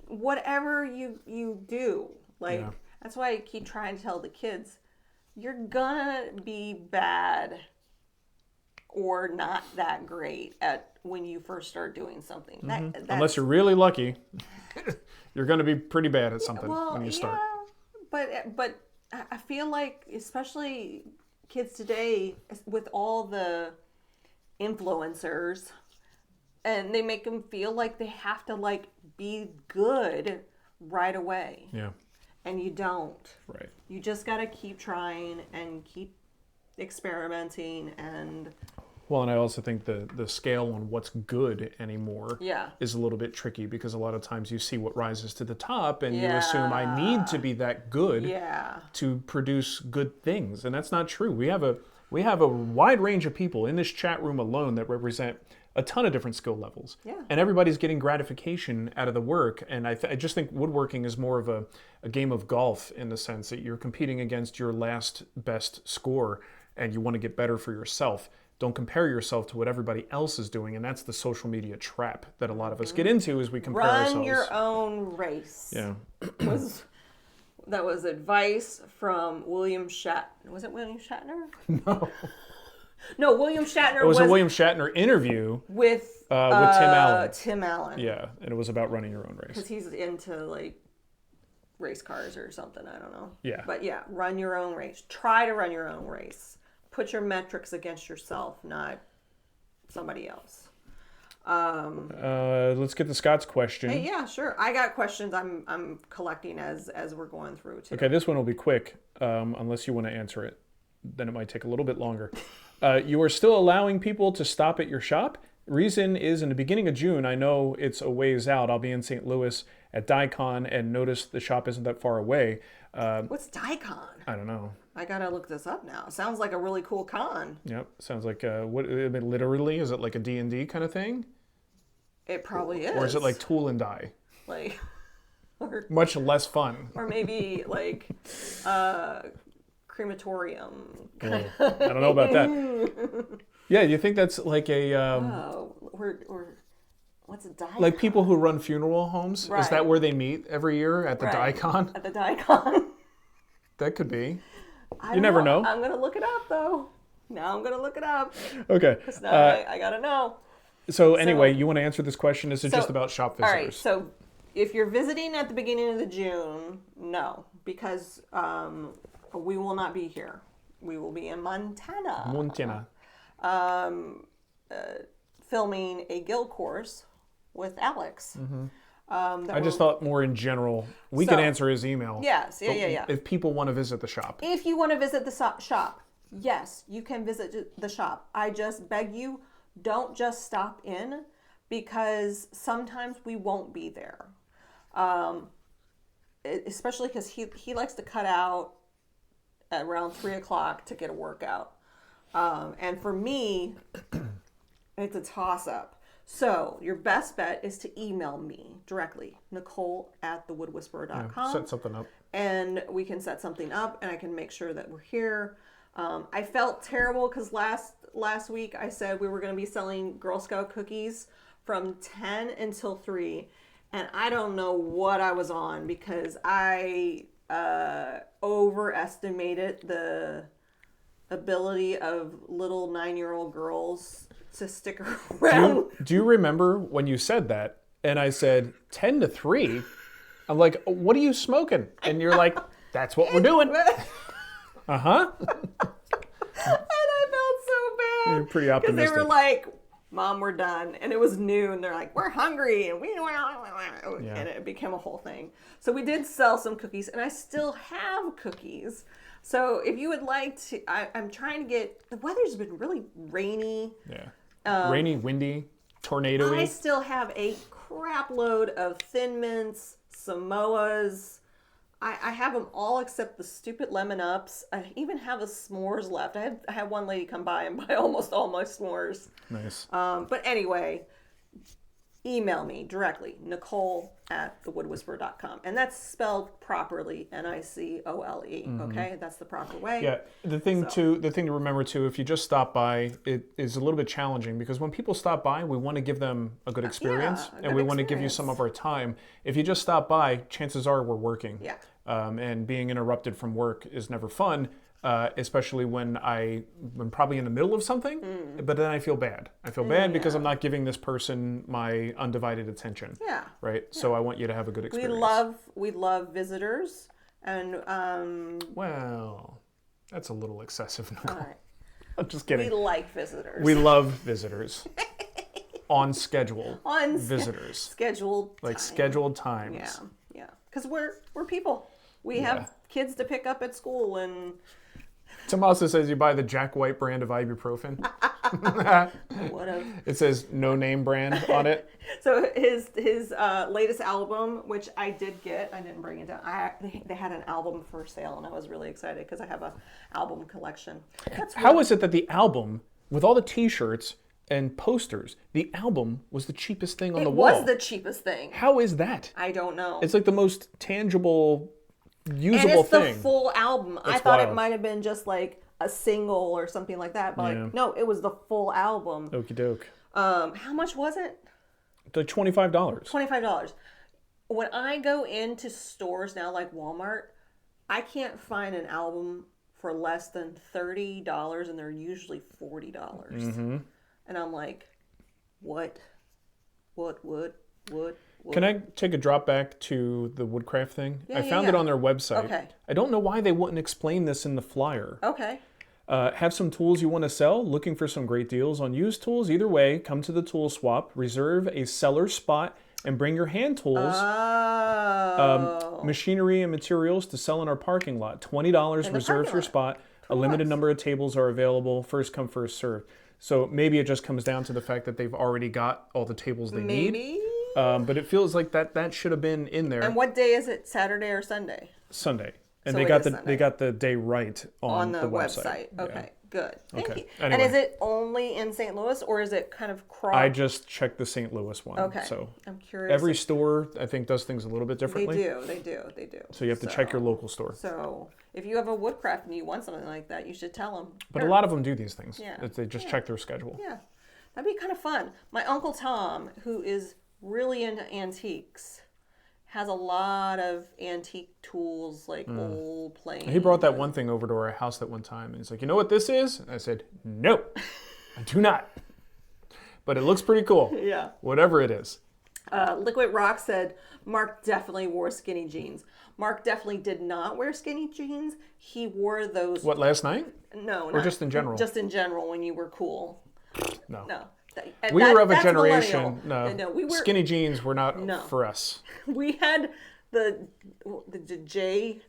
whatever you do, like, that's why I keep trying to tell the kids, you're gonna be bad or not that great at when you first start doing something. Unless you're really lucky, you're going to be pretty bad at something when you start. But I feel like, especially kids today, with all the influencers, and they make them feel like they have to like be good right away. Yeah. And you don't. Right. You just got to keep trying and keep experimenting and... Well, and I also think the scale on what's good anymore is a little bit tricky, because a lot of times you see what rises to the top and you assume I need to be that good to produce good things. And that's not true. We have a wide range of people in this chat room alone that represent a ton of different skill levels. Yeah. And everybody's getting gratification out of the work. And I just think woodworking is more of a game of golf, in the sense that you're competing against your last best score and you want to get better for yourself. Don't compare yourself to what everybody else is doing, and that's the social media trap that a lot of us get into, is we compare ourselves. Run your own race. Yeah. That was advice from William Shatner. Was it William Shatner? No. No, William Shatner. It was a William Shatner interview with Tim Allen. Tim Allen. Yeah, and it was about running your own race. Because he's into like race cars or something. I don't know. Yeah. But yeah, run your own race. Try to run your own race. Put your metrics against yourself, not somebody else. Let's get to Scott's question. Hey, yeah, sure. I got questions I'm collecting as we're going through too. Okay, this one will be quick, unless you want to answer it. Then it might take a little bit longer. You are still allowing people to stop at your shop? Reason is, in the beginning of June, I know it's a ways out. I'll be in St. Louis at DICON and notice the shop isn't that far away. What's DICON? I don't know. I gotta look this up now. Sounds like a really cool con. Yep, sounds like what? I mean, literally, is it like a D&D kind of thing? It probably is. Or is it like Tool and Die? Like, or much less fun. Or maybe like crematorium. Well, I don't know about that. Yeah, you think that's like a what's a DICON? Like people who run funeral homes? Right. Is that where they meet every year, at the DICON? At the DICON. That could be. I You never know. I'm gonna look it up though. Now I'm gonna look it up. Okay. Because now I gotta know. So anyway, you want to answer this question? Is it just about shop visitors? All right. So if you're visiting at the beginning of the June, no, because we will not be here. We will be in Montana. Filming a guild course with Alex. Mm-hmm. I just thought more in general. We can answer his email. Yes, yeah. If people want to visit the shop. If you want to visit the shop, yes, you can visit the shop. I just beg you, don't just stop in, because sometimes we won't be there. Especially because he likes to cut out at around 3 o'clock to get a workout. And for me, it's a toss-up. So your best bet is to email me directly, Nicole@thewoodwhisperer.com. Set something up. And we can set something up, and I can make sure that we're here. I felt terrible because last week I said we were going to be selling Girl Scout cookies from 10 until 3. And I don't know what I was on, because I overestimated the ability of little 9-year-old girls to stick around. Do you remember when you said that? And I said 10 to 3. I'm like, what are you smoking? And you're like, that's what we're doing. Uh-huh. And I felt so bad. You're pretty optimistic. Because they were like, Mom, we're done. And it was noon. They're like, we're hungry. And and it became a whole thing. So we did sell some cookies, and I still have cookies. So if you would like to, I'm trying to get, the weather's been really rainy. Yeah. Rainy, windy, tornado-y. I still have a crap load of Thin Mints, Samoas. I have them all except the stupid Lemon Ups. I even have a s'mores left. I had one lady come by and buy almost all my s'mores. Nice. But anyway, email me directly, Nicole@thewoodwhisperer.com. And that's spelled properly, Nicole, okay? That's the proper way. Yeah, the thing to remember too, if you just stop by, it is a little bit challenging because when people stop by, we want to give them a good experience, and we want to give you some of our time. If you just stop by, chances are we're working. Yeah. And being interrupted from work is never fun. Especially when I'm probably in the middle of something, but then I feel bad. I feel bad because I'm not giving this person my undivided attention. Yeah. Right? Yeah. So I want you to have a good experience. We love visitors, and well, that's a little excessive, Nicole. all right. I'm just kidding. We like visitors. We love visitors. On schedule. Visitors. Scheduled like time. Scheduled times. Yeah. Because we're people. We have kids to pick up at school, and Tomasa says you buy the Jack White brand of ibuprofen. It says no name brand on it. So his latest album, which I did get, I didn't bring it down. They had an album for sale, and I was really excited because I have a album collection. How is it that the album, with all the T-shirts and posters, the album was the cheapest thing on the wall? It was the cheapest thing. How is that? I don't know. It's like the most tangible, usable and it's thing. The full album. I thought it might have been just like a single or something like that, but like no, it was the full album. Okie doke. How much was it? Like $25. $25. When I go into stores now, like Walmart, I can't find an album for less than $30, and they're usually $40. Mm-hmm. And I'm like, what? Can I take a drop back to the Woodcraft thing? I found it on their website. Okay. I don't know why they wouldn't explain this in the flyer. Okay. Have some tools you want to sell? Looking for some great deals on used tools? Either way, come to the tool swap, reserve a seller spot, and bring your hand tools, machinery, and materials to sell in our parking lot. $20 reserves your spot. A limited number of tables are available. First come, first served. So maybe it just comes down to the fact that they've already got all the tables they need. But it feels like that should have been in there. And what day is it? Saturday or Sunday? Sunday. And So they got the day right on the website. Yeah. Okay, good. Thank you. Anyway. And is it only in St. Louis, or is it kind of cross? I just checked the St. Louis one. Okay. So I'm curious. every store, I think, does things a little bit differently. They do. So you have to check your local store. So if you have a Woodcraft and you want something like that, you should tell them. But a lot of them do these things. Yeah. They just check their schedule. Yeah, that'd be kind of fun. My Uncle Tom, who is really into antiques, has a lot of antique tools, like old planes. He brought that one thing over to our house that one time, and he's like, "You know what this is?" And I said, "No, I do not." But it looks pretty cool. Yeah. Whatever it is. Liquid Rock said, Marc definitely wore skinny jeans. Marc definitely did not wear skinny jeans. He wore those... What, last night? No, or just in general? Just in general, when you were cool. No. We were of a that's generation. millennial. No, we were, skinny jeans were not for us. We had the J...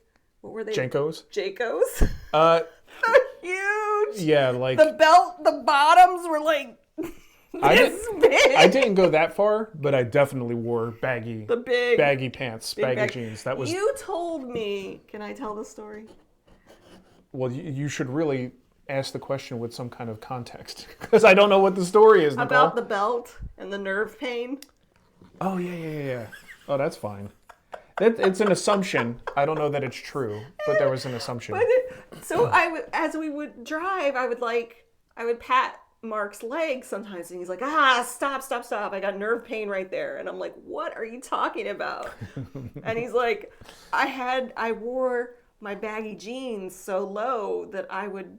What were they? Jankos? Jacos? They're huge! Yeah, like... The bottoms were like... I didn't go that far, but I definitely wore baggy pants, baggy jeans. That was. You told me. Can I tell the story? Well, you should really ask the question with some kind of context, because I don't know what the story is, Nicole. About the belt and the nerve pain. Oh yeah. Oh, that's fine. It's an assumption. I don't know that it's true, but there was an assumption. So as we would drive, I would pat Marc's leg sometimes, and he's like, stop, I got nerve pain right there. And I'm like, what are you talking about? And he's like, I wore my baggy jeans so low that I would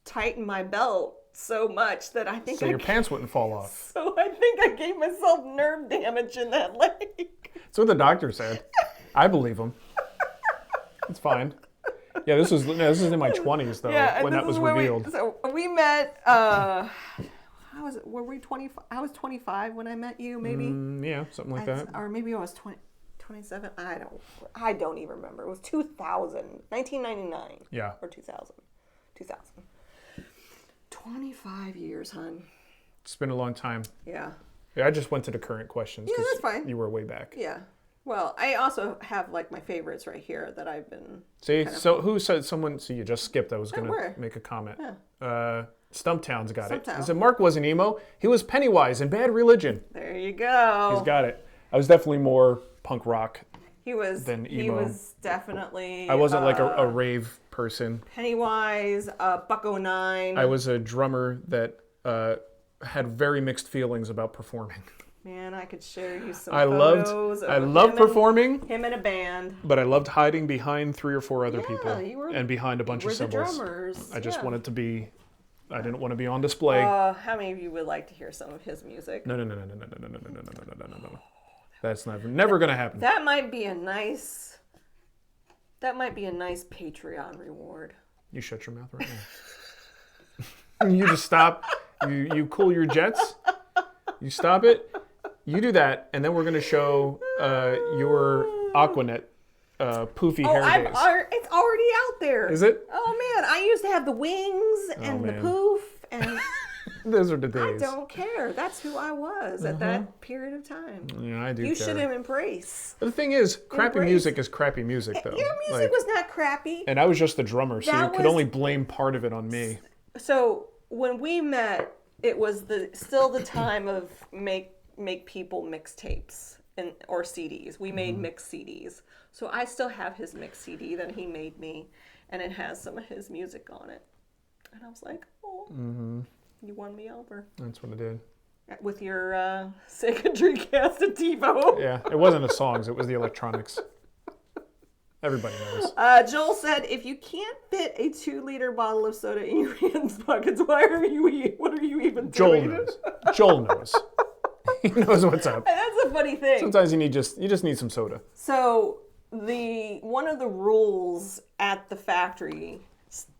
tighten my belt so much that I think your pants wouldn't fall off. So I think I gave myself nerve damage in that leg. That's what the doctor said. I believe him. It's fine. Yeah, this is in my 20s though, when that was revealed. So we met. Were we 25? I was 25 when I met you, maybe. Yeah, something like that. Or maybe I was 27. I don't even remember. It was 1999. Yeah. Or 2000. 25 years, hon. It's been a long time. Yeah. Yeah, I just went to the current questions. Yeah, that's fine. You were way back. Yeah. Well, I also have like my favorites right here that I've been. See, so who said someone? So you just skipped. I was going to where? make a comment. Yeah. Stumptown's got it. Stumptown. He said Mark wasn't emo. He was Pennywise in Bad Religion. There you go. He's got it. I was definitely more punk rock than emo. He was definitely. I wasn't like a rave person. Pennywise, Buck-09. I was a drummer that had very mixed feelings about performing. Man, I could show you some I photos. loved performing. Him in a band. But I loved hiding behind 3 or 4 other people and behind a bunch of cymbals. The drummers. I just wanted to be. I didn't want to be on display. How many of you would like to hear some of his music? No. That's never going to happen. That might be a nice Patreon reward. You shut your mouth right now. You just stop. You cool your jets. You stop it. You do that, and then we're going to show your Aquanet poofy hair days. It's already out there. Is it? Oh man, I used to have the wings and the poof, and those are the days. I don't care. That's who I was at that period of time. Yeah, I do. You should embrace. The thing is, crappy music is crappy music, though. Your music was not crappy. And I was just the drummer, so you could only blame part of it on me. So when we met, it was still the time of make people mixtapes or CDs. We made mix CDs. So I still have his mix CD that he made me, and it has some of his music on it. And I was like, oh, you won me over. That's what I did. With your Sega Dreamcast and TiVo. Yeah, it wasn't the songs, it was the electronics. Everybody knows. Joel said, if you can't fit a 2-liter bottle of soda in your hands pockets, what are you even doing? Joel knows. He knows what's up. That's a funny thing. Sometimes you just need some soda. So one of the rules at the factory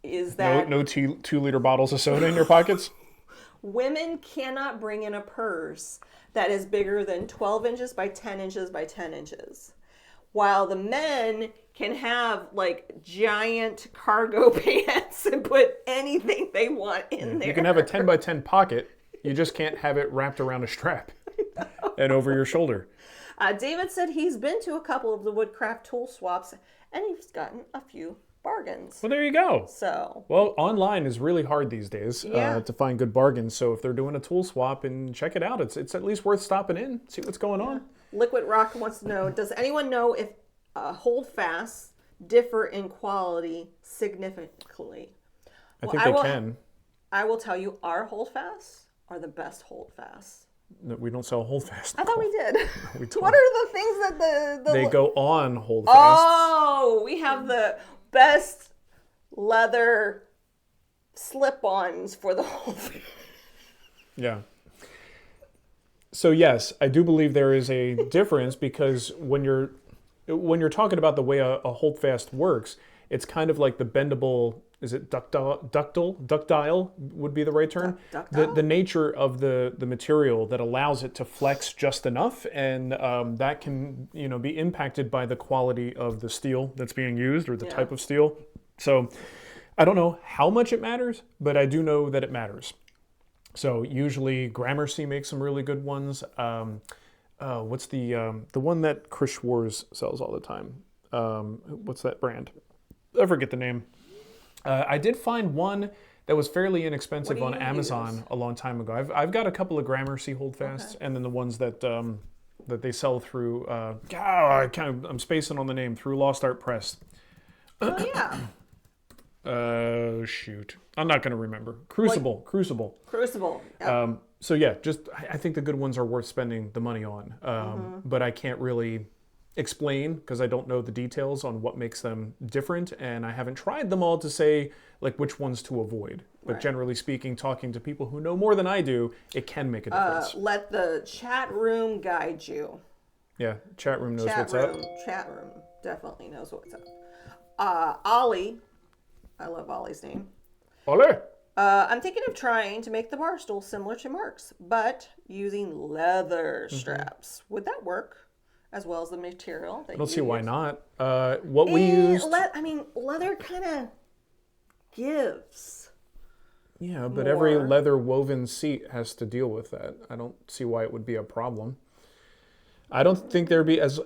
is that no 2-liter bottles of soda in your pockets. Women cannot bring in a purse that is bigger than 12 inches by 10 inches by 10 inches. While the men can have like giant cargo pants and put anything they want in there. You can have a 10 by 10 pocket. You just can't have it wrapped around a strap and over your shoulder. David said he's been to a couple of the Woodcraft tool swaps and he's gotten a few bargains. Well, there you go. So, well, online is really hard these days to find good bargains. So if they're doing a tool swap, and check it out, it's at least worth stopping in, see what's going on. Liquid Rock wants to know, does anyone know if holdfasts differ in quality significantly? I think they can. I will tell you, our holdfasts are the best holdfasts. No, we don't sell holdfast. I thought we did. We don't. What are the things that they go on holdfast? Oh, we have the best leather slip-ons for the holdfast. Yeah. So yes, I do believe there is a difference because when you're talking about the way a holdfast works, it's kind of like the bendable. Is it ductile would be the right term? The nature of the material that allows it to flex just enough, and that can be impacted by the quality of the steel that's being used or the type of steel. So I don't know how much it matters, but I do know that it matters. So usually Gramercy makes some really good ones. What's the one that Chris Schwarz sells all the time? What's that brand? I forget the name. I did find one that was fairly inexpensive on Amazon a long time ago. I've got a couple of Gramercy holdfasts, and then the ones that that they sell through. I'm spacing on the name, through Lost Art Press. Oh yeah. Shoot, I'm not going to remember. Crucible. Yep. So yeah, I think the good ones are worth spending the money on. But I can't really explain because I don't know the details on what makes them different, and I haven't tried them all to say like which ones to avoid. But generally speaking, talking to people who know more than I do, it can make a difference. Let the chat room guide you. Yeah, chat room knows what's up. Chat room definitely knows what's up. Ollie, I love Ollie's name. Ollie. I'm thinking of trying to make the bar stool similar to Marcs, but using leather straps. Would that work? As well as the material. I don't see why not. What we used... leather kind of gives. Yeah, but every leather woven seat has to deal with that. I don't see why it would be a problem. I don't think there'd be as...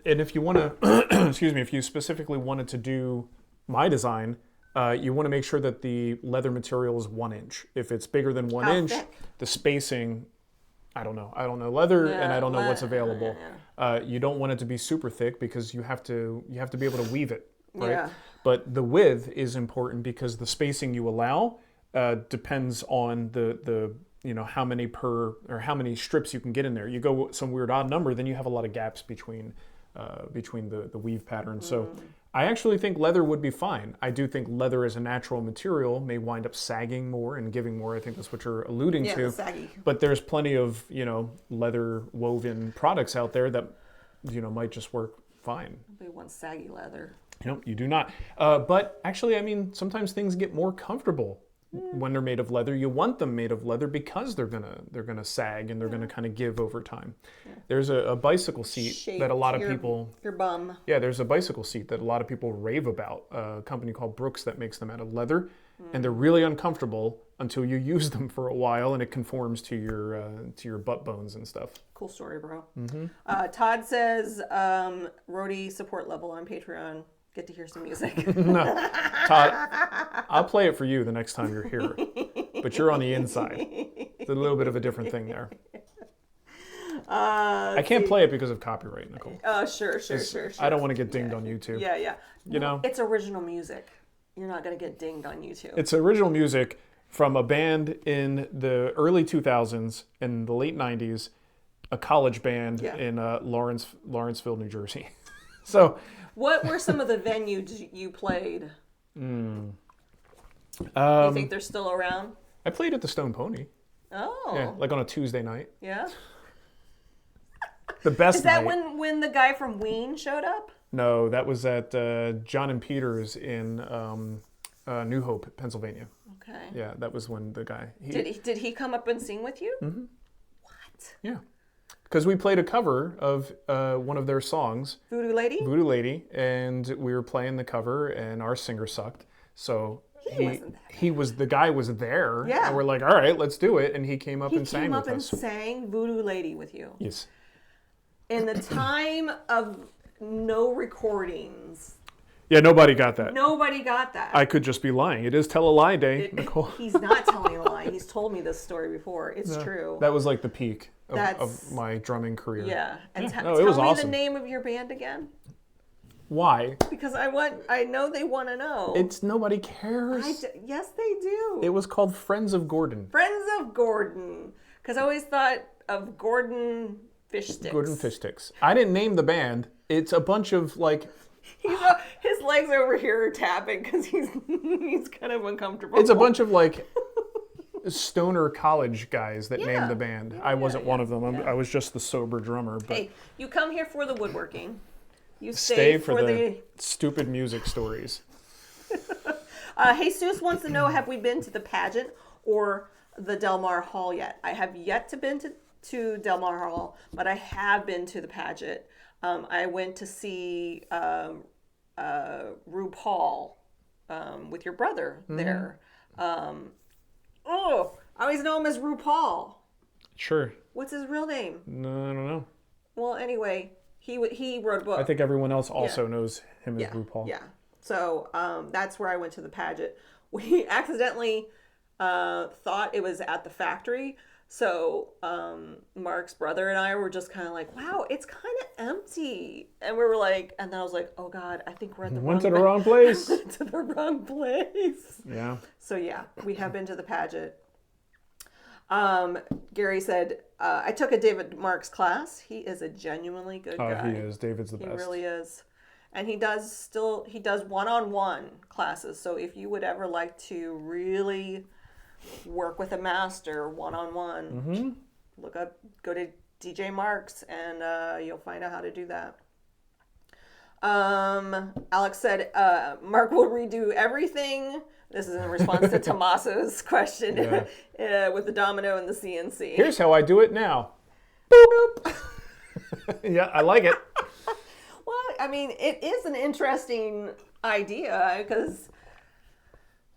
And if you want to... excuse me, if you specifically wanted to do my design, you want to make sure that the leather material is 1 inch. If it's bigger than 1 How inch, thick? the spacing, I don't know. I don't know leather, and I don't know what's available. You don't want it to be super thick because you have to be able to weave it, right? Yeah. But the width is important because the spacing you allow depends on the how many strips you can get in there. You go some weird odd number, then you have a lot of gaps between the weave patterns. So I actually think leather would be fine. I do think leather as a natural material may wind up sagging more and giving more. I think that's what you're alluding to. Yeah, saggy. But there's plenty of, leather woven products out there that, might just work fine. Nobody wants saggy leather. No, you do not. But actually, sometimes things get more comfortable when they're made of leather. You want them made of leather because they're gonna sag and they're gonna kind of give over time. Yeah. There's a bicycle seat that a lot of people. Your bum. Yeah, there's a bicycle seat that a lot of people rave about. A company called Brooks that makes them out of leather, and they're really uncomfortable until you use them for a while and it conforms to your butt bones and stuff. Cool story, bro. Todd says, roadie support level on Patreon. Get to hear some music. No, Todd, I'll play it for you the next time you're here, but you're on the inside. It's a little bit of a different thing there. I can't play it because of copyright, Nicole. Oh, sure. I don't want to get dinged on YouTube. Yeah. It's original music. You're not going to get dinged on YouTube. It's original music from a band in the early 2000s and the late 90s, a college band in Lawrenceville, New Jersey. So, what were some of the venues you played? You think they're still around? I played at the Stone Pony. Oh. Yeah, like on a Tuesday night. Yeah. The best Is that night. when the guy from Ween showed up? No, that was at John and Peter's in New Hope, Pennsylvania. Okay. Yeah, that was when the guy. Did he come up and sing with you? Mm-hmm. What? Yeah. Because we played a cover of one of their songs. Voodoo Lady, and we were playing the cover, and our singer sucked. So the guy was there. Yeah. And we're like, all right, let's do it. And he came up and sang with us. He came up and sang Voodoo Lady with you. Yes. In the time of no recordings. Yeah, nobody got that. Nobody got that. I could just be lying. It is Tell a Lie Day, Nicole. He's not telling a lie. He's told me this story before. It's true. That was like the peak of my drumming career. Yeah. And it was tell me awesome. the name of your band again. Why? Because I know they want to know. Nobody cares. Yes, they do. It was called Friends of Gordon. Friends of Gordon. Because I always thought of Gordon Fish Sticks. Gordon Fish Sticks. I didn't name the band. It's a bunch of his legs over here are tapping because he's kind of uncomfortable. It's a bunch of stoner college guys that named the band. I wasn't one of them. I was just the sober drummer. But hey, you come here for the woodworking. You stay for the stupid music stories. Jesus wants to know, have we been to the pageant or the Del Mar Hall yet? I have yet to been to Del Mar Hall, but I have been to the pageant. I went to see RuPaul with your brother there. I always know him as RuPaul. Sure. What's his real name? No, I don't know. Well, anyway, he wrote a book. I think everyone else also knows him as RuPaul. Yeah. So that's where I went to the pageant. We accidentally thought it was at the factory. So Marc's brother and I were just kind of like, wow, it's kind of empty. And we were like, and then I was like, oh God, I think we're at the wrong place. Went to the wrong place. Yeah. So yeah, we have been to the pageant. Gary said, I took a David Marcs class. He is a genuinely good guy. Oh, he is. David's the best. He really is. And he does one-on-one classes. So if you would ever like to really work with a master one-on-one, go to DJ Marcs and you'll find out how to do that. Alex said, Marc will redo everything. This is in response to Tommaso's question with the domino and the CNC. Here's how I do it now. Boop. Yeah, I like it. Well, I mean, it is an interesting idea because,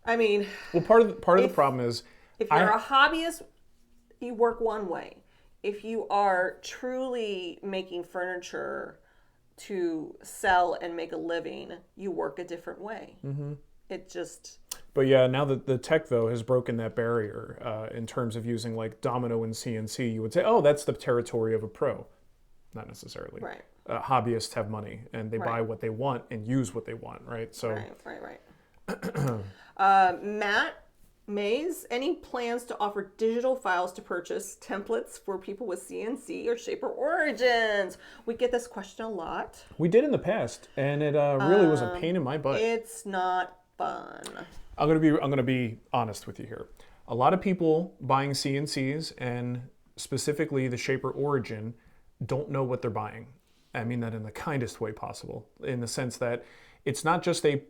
well, part of the problem is if you're a hobbyist, you work one way. If you are truly making furniture to sell and make a living, you work a different way. Mm-hmm. It just... But yeah, now that the tech, though, has broken that barrier in terms of using like Domino and CNC, you would say, oh, that's the territory of a pro. Not necessarily. Right. Hobbyists have money and they Right. buy what they want and use what they want, right? So. Right. Matt Mays, any plans to offer digital files to purchase, templates for people with CNC or Shaper origins? We get this question a lot. We did in the past, and it really was a pain in my butt. It's not fun. I'm gonna be honest with you here. A lot of people buying CNCs and specifically the Shaper origin don't know what they're buying. I mean that in the kindest way possible, in the sense that it's not just a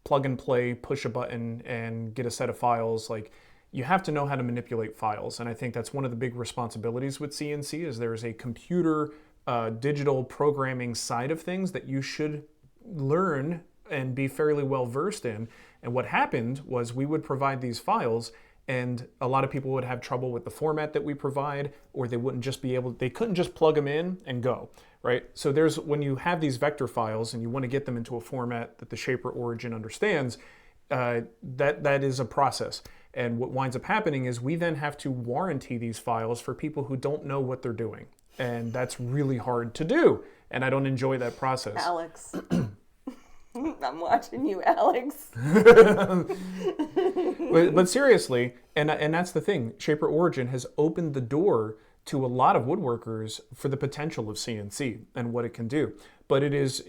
plug and play, push a button and get a set of files. Like, you have to know how to manipulate files. And I think that's one of the big responsibilities with CNC is there is a computer digital programming side of things that you should learn and be fairly well versed in. And what happened was we would provide these files and a lot of people would have trouble with the format that we provide, or they couldn't just plug them in and go, right? So when you have these vector files and you want to get them into a format that the Shaper origin understands, that is a process. And what winds up happening is we then have to warranty these files for people who don't know what they're doing. And that's really hard to do. And I don't enjoy that process. Alex. I'm watching you, Alex. But seriously, and that's the thing, Shaper Origin has opened the door to a lot of woodworkers for the potential of CNC and what it can do. But it is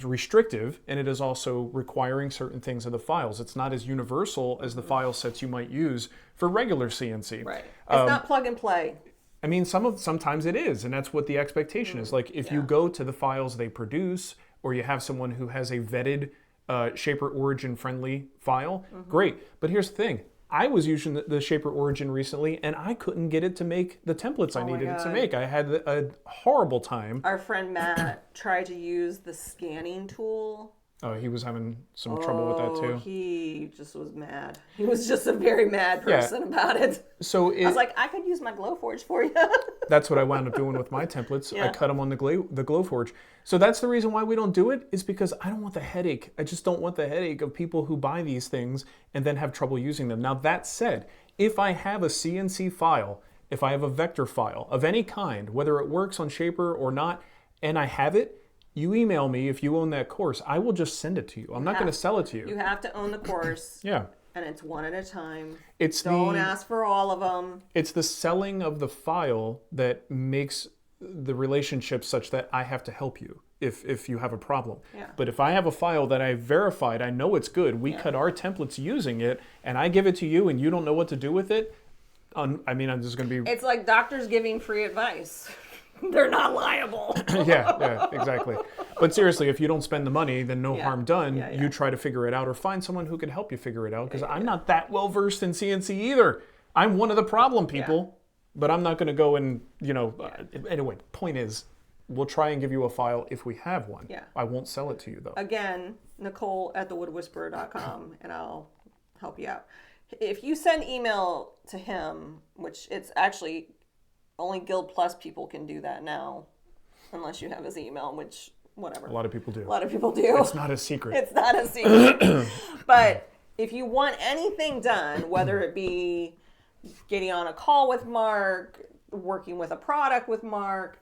restrictive, and it is also requiring certain things of the files. It's not as universal as the file sets you might use for regular CNC. Right. It's not plug and play. I mean, sometimes it is, and that's what the expectation is. Like, if you go to the files they produce, or you have someone who has a vetted Shaper Origin friendly file, great. But here's the thing. I was using the Shaper Origin recently, and I couldn't get it to make the templates I needed it to make. I had a horrible time. Our friend Matt tried to use the scanning tool. Oh, he was having some trouble with that too. He just was mad. He was just a very mad person about it. So I was like, I could use my Glowforge for you. That's what I wound up doing with my templates. I cut them on the Glowforge. So that's the reason why we don't do it, is because I don't want the headache. I just don't want the headache of people who buy these things and then have trouble using them. Now, that said, if I have a CNC file, if I have a vector file of any kind, whether it works on Shaper or not, and I have it, you email me if you own that course. I will just send it to you. I'm not going to sell it to you. You have to own the course. Yeah. And it's one at a time. Don't ask for all of them. It's the selling of the file that makes the relationship such that I have to help you if you have a problem. Yeah. But if I have a file that I verified, I know it's good, we cut our templates using it, and I give it to you and you don't know what to do with it, I'm just going to be... It's like doctors giving free advice. They're not liable. yeah, exactly. But seriously, if you don't spend the money, then no harm done. Yeah. You try to figure it out or find someone who can help you figure it out, because I'm not that well versed in CNC either. I'm one of the problem people, but I'm not going to go and, anyway, point is, we'll try and give you a file if we have one. Yeah. I won't sell it to you, though. Again, Nicole at thewoodwhisperer.com, and I'll help you out. If you send email to him, which it's actually... only Guild Plus people can do that now, unless you have his email, which, whatever. A lot of people do. It's not a secret. It's not a secret. But if you want anything done, whether it be getting on a call with Marc, working with a product with Marc,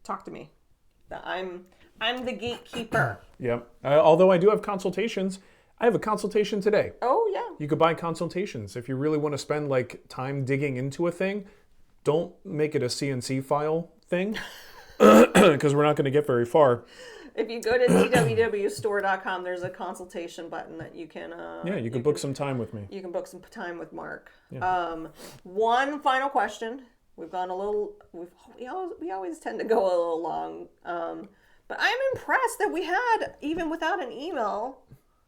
talk to me. I'm the gatekeeper. Yep. Although I do have consultations. I have a consultation today. Oh, yeah. You could buy consultations. If you really want to spend time digging into a thing, don't make it a CNC file thing, because we're not going to get very far. If you go to twwstore.com, there's a consultation button that you can... you can book some time with me. You can book some time with Marc. Yeah. One final question. We've gone a little... We always tend to go a little long. But I'm impressed that we had, even without an email,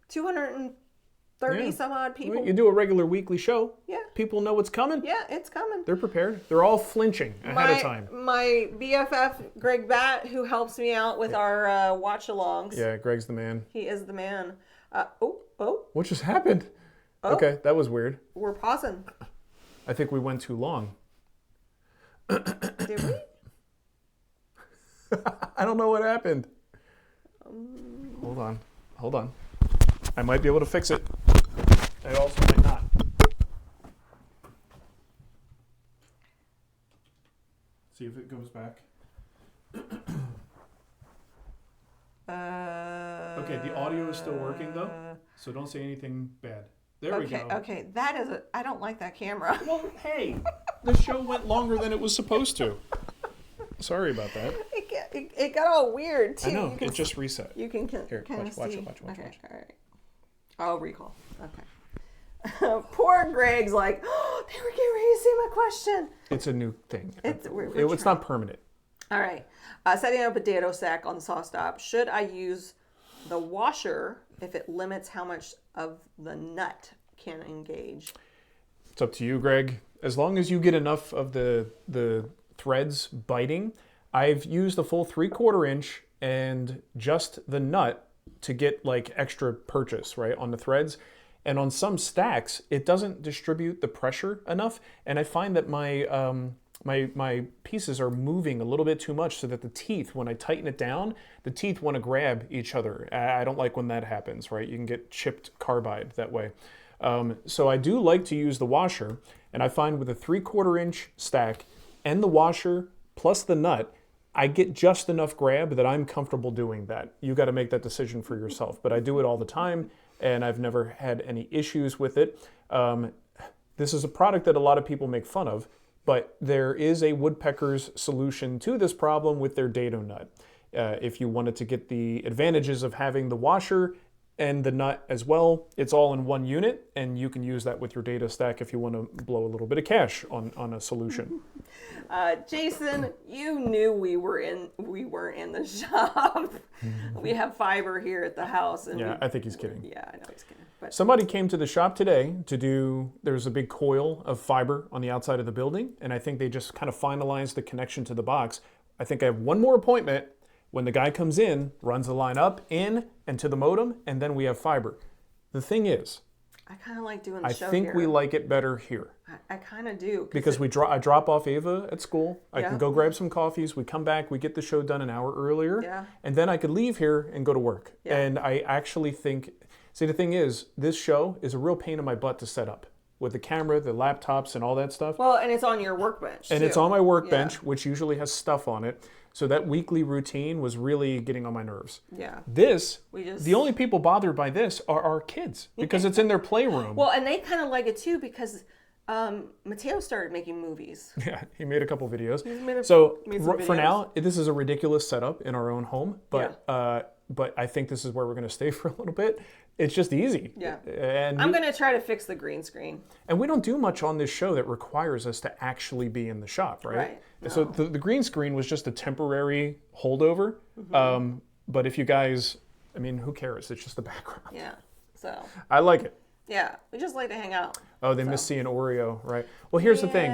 230 some odd people. You do a regular weekly show. Yeah. People know what's coming. Yeah, it's coming. They're prepared. They're all flinching ahead of time. My BFF, Greg Batt, who helps me out with our watch-alongs. Yeah, Greg's the man. He is the man. What just happened? Oh. Okay, that was weird. We're pausing. I think we went too long. Did we? I don't know what happened. Hold on. I might be able to fix it. I also might not. See if it goes back. Okay, the audio is still working though, so don't say anything bad. There we go. Okay, that is I don't like that camera. Well, hey, the show went longer than it was supposed to. Sorry about that. It got all weird too. I know, it just reset. You can Here, watch it. Okay, all right. I'll recall. Okay. Poor Greg's like, oh, they were getting ready to see my question. It's a new thing. We're It's not permanent. All right. Setting up a dado sack on the saw stop. Should I use the washer if it limits how much of the nut can engage? It's up to you, Greg. As long as you get enough of the threads biting, I've used the full 3/4 inch and just the nut to get like extra purchase, right, on the threads. And on some stacks, it doesn't distribute the pressure enough. And I find that my pieces are moving a little bit too much so that the teeth, when I tighten it down, the teeth want to grab each other. I don't like when that happens, right? You can get chipped carbide that way. So I do like to use the washer, and I find with a 3/4 inch stack and the washer plus the nut, I get just enough grab that I'm comfortable doing that. You got to make that decision for yourself, but I do it all the time, and I've never had any issues with it. This is a product that a lot of people make fun of, but there is a Woodpecker's solution to this problem with their Dado Nut. If you wanted to get the advantages of having the washer and the nut as well, it's all in one unit, and you can use that with your dado stack if you want to blow a little bit of cash on a solution. Jason, you knew we weren't in the shop. We have fiber here at the house. And yeah, I think he's kidding. Yeah, I know he's kidding. But somebody came to the shop today to do, there's a big coil of fiber on the outside of the building, and I think they just kind of finalized the connection to the box. I think I have one more appointment when the guy comes in, runs the line up, in, and to the modem, and then we have fiber. The thing is, I kind of like doing the show I think here. we like it better here. I kind of do. Because I drop off Ava at school. I can go grab some coffees. We come back. We get the show done an hour earlier. Yeah. And then I could leave here and go to work. Yeah. And I actually think, see, the thing is, this show is a real pain in my butt to set up. With the camera, the laptops, and all that stuff. Well, and it's on your workbench, and it's on my workbench, which usually has stuff on it. So that weekly routine was really getting on my nerves. Yeah. The only people bothered by this are our kids, because it's in their playroom. Well, and they kind of like it too, because Mateo started making movies. Yeah, he made a couple videos. Made some videos. For now, this is a ridiculous setup in our own home, but I think this is where we're going to stay for a little bit. It's just easy. Yeah. And I'm going to try to fix the green screen. And we don't do much on this show that requires us to actually be in the shop, right? Right. No. So the green screen was just a temporary holdover. Mm-hmm. But if you guys, I mean, who cares? It's just the background. Yeah. So. I like it. Yeah. We just like to hang out. Oh, they miss seeing Oreo, right? Well, here's the thing.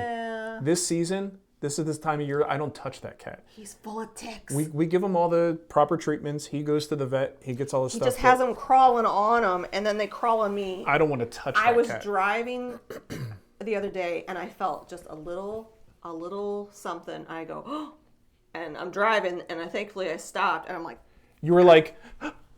This season, this is this time of year, I don't touch that cat. He's full of ticks. We give him all the proper treatments. He goes to the vet. He gets all his stuff. He just has them crawling on him, and then they crawl on me. I don't want to touch that cat. I was driving the other day, and I felt just a little something. I go, oh, and I'm driving, and thankfully I stopped, and I'm like. You were like,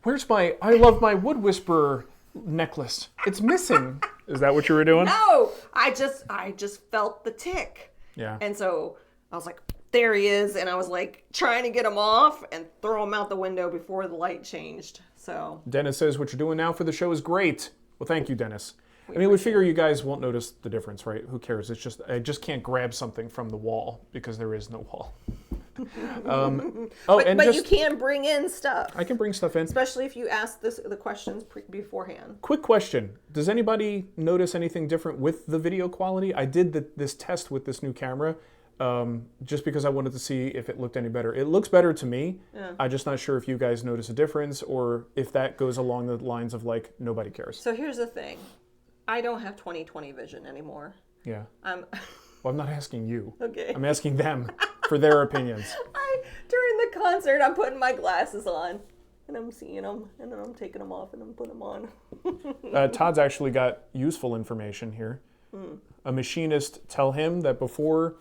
where's my I Love My Wood Whisperer necklace? It's missing. Is that what you were doing? No, I just felt the tick. Yeah. And so I was like, there he is. And I was like trying to get him off and throw him out the window before the light changed. So Dennis says what you're doing now for the show is great. Well, thank you, Dennis. We figure you guys won't notice the difference, right? Who cares? It's just, I just can't grab something from the wall because there is no wall. But you can bring in stuff. I can bring stuff in. Especially if you ask the questions beforehand. Quick question. Does anybody notice anything different with the video quality? I did this test with this new camera just because I wanted to see if it looked any better. It looks better to me. Yeah. I'm just not sure if you guys notice a difference or if that goes along the lines of like, nobody cares. So here's the thing. I don't have 20/20 vision anymore. Yeah. Well, I'm not asking you. Okay. I'm asking them for their opinions. During the concert, I'm putting my glasses on, and I'm seeing them, and then I'm taking them off, and I'm putting them on. Todd's actually got useful information here. A machinist tell him that before,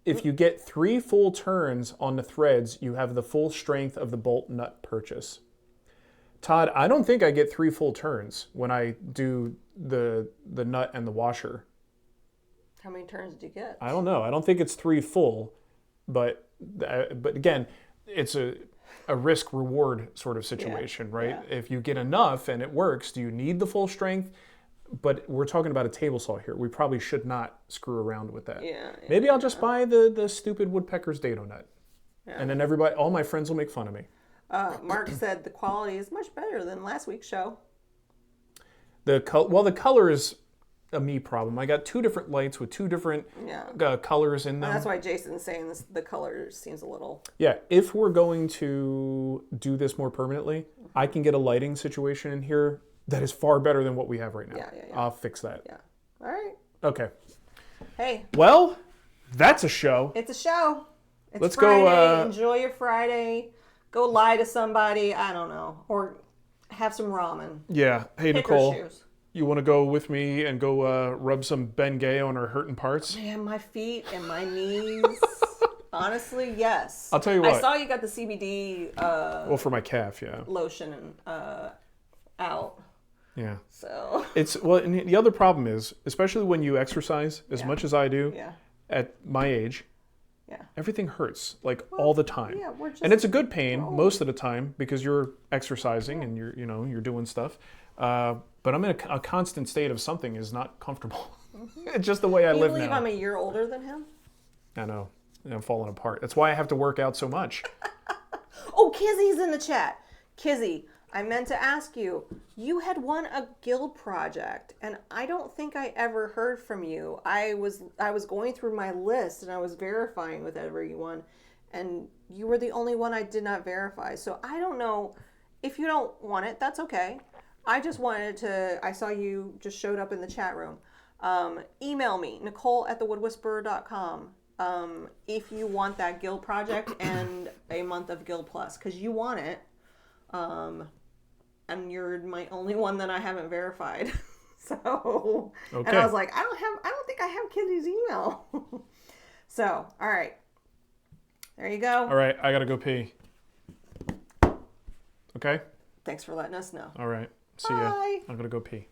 if you get 3 full turns on the threads, you have the full strength of the bolt nut purchase. Todd, I don't think I get 3 full turns when I do the nut and the washer. How many turns did you get? I don't know. I don't think it's 3 full, but again, it's a risk reward sort of situation, right? Yeah. If you get enough and it works, do you need the full strength? But we're talking about a table saw here. We probably should not screw around with that. Yeah. Maybe I'll just buy the stupid Woodpeckers Dado Nut. Yeah. And then all my friends will make fun of me. Marc said the quality is much better than last week's show. The color is a me problem. I got 2 different lights with 2 different colors in them. And that's why Jason's saying this, the color seems a little... Yeah, if we're going to do this more permanently, I can get a lighting situation in here that is far better than what we have right now. Yeah. I'll fix that. Yeah. All right. Okay. Hey. Well, that's a show. It's a show. Let's Friday. go. Enjoy your Friday. Go lie to somebody. I don't know. Or have some ramen. Yeah. Hey, Pick Nicole. her shoes. You want to go with me and go rub some Bengay on her hurting parts? Man, my feet and my knees. Honestly, yes. I'll tell you what. I saw you got the CBD Well, for my calf, yeah. lotion out. Yeah. So. And the other problem is, especially when you exercise as much as I do at my age, everything hurts all the time. Yeah, and it's a good pain most of the time because you're exercising and you're doing stuff. But I'm in a constant state of something is not comfortable. It's just the way I live now. Can you believe I'm a year older than him? I know. And I'm falling apart. That's why I have to work out so much. Oh, Kizzy's in the chat. Kizzy, I meant to ask you. You had won a guild project, and I don't think I ever heard from you. I was going through my list, and I was verifying with everyone, and you were the only one I did not verify. So I don't know. If you don't want it, that's okay. I just wanted to, I saw you just showed up in the chat room. Email me, Nicole@thewoodwhisperer.com, if you want that guild project and a month of Guild Plus, because you want it. And you're my only one that I haven't verified. So, okay. And I was like, I don't think I have Kizzy's email. So, all right. There you go. All right, I got to go pee. Okay? Thanks for letting us know. All right. See ya. I'm going to go pee.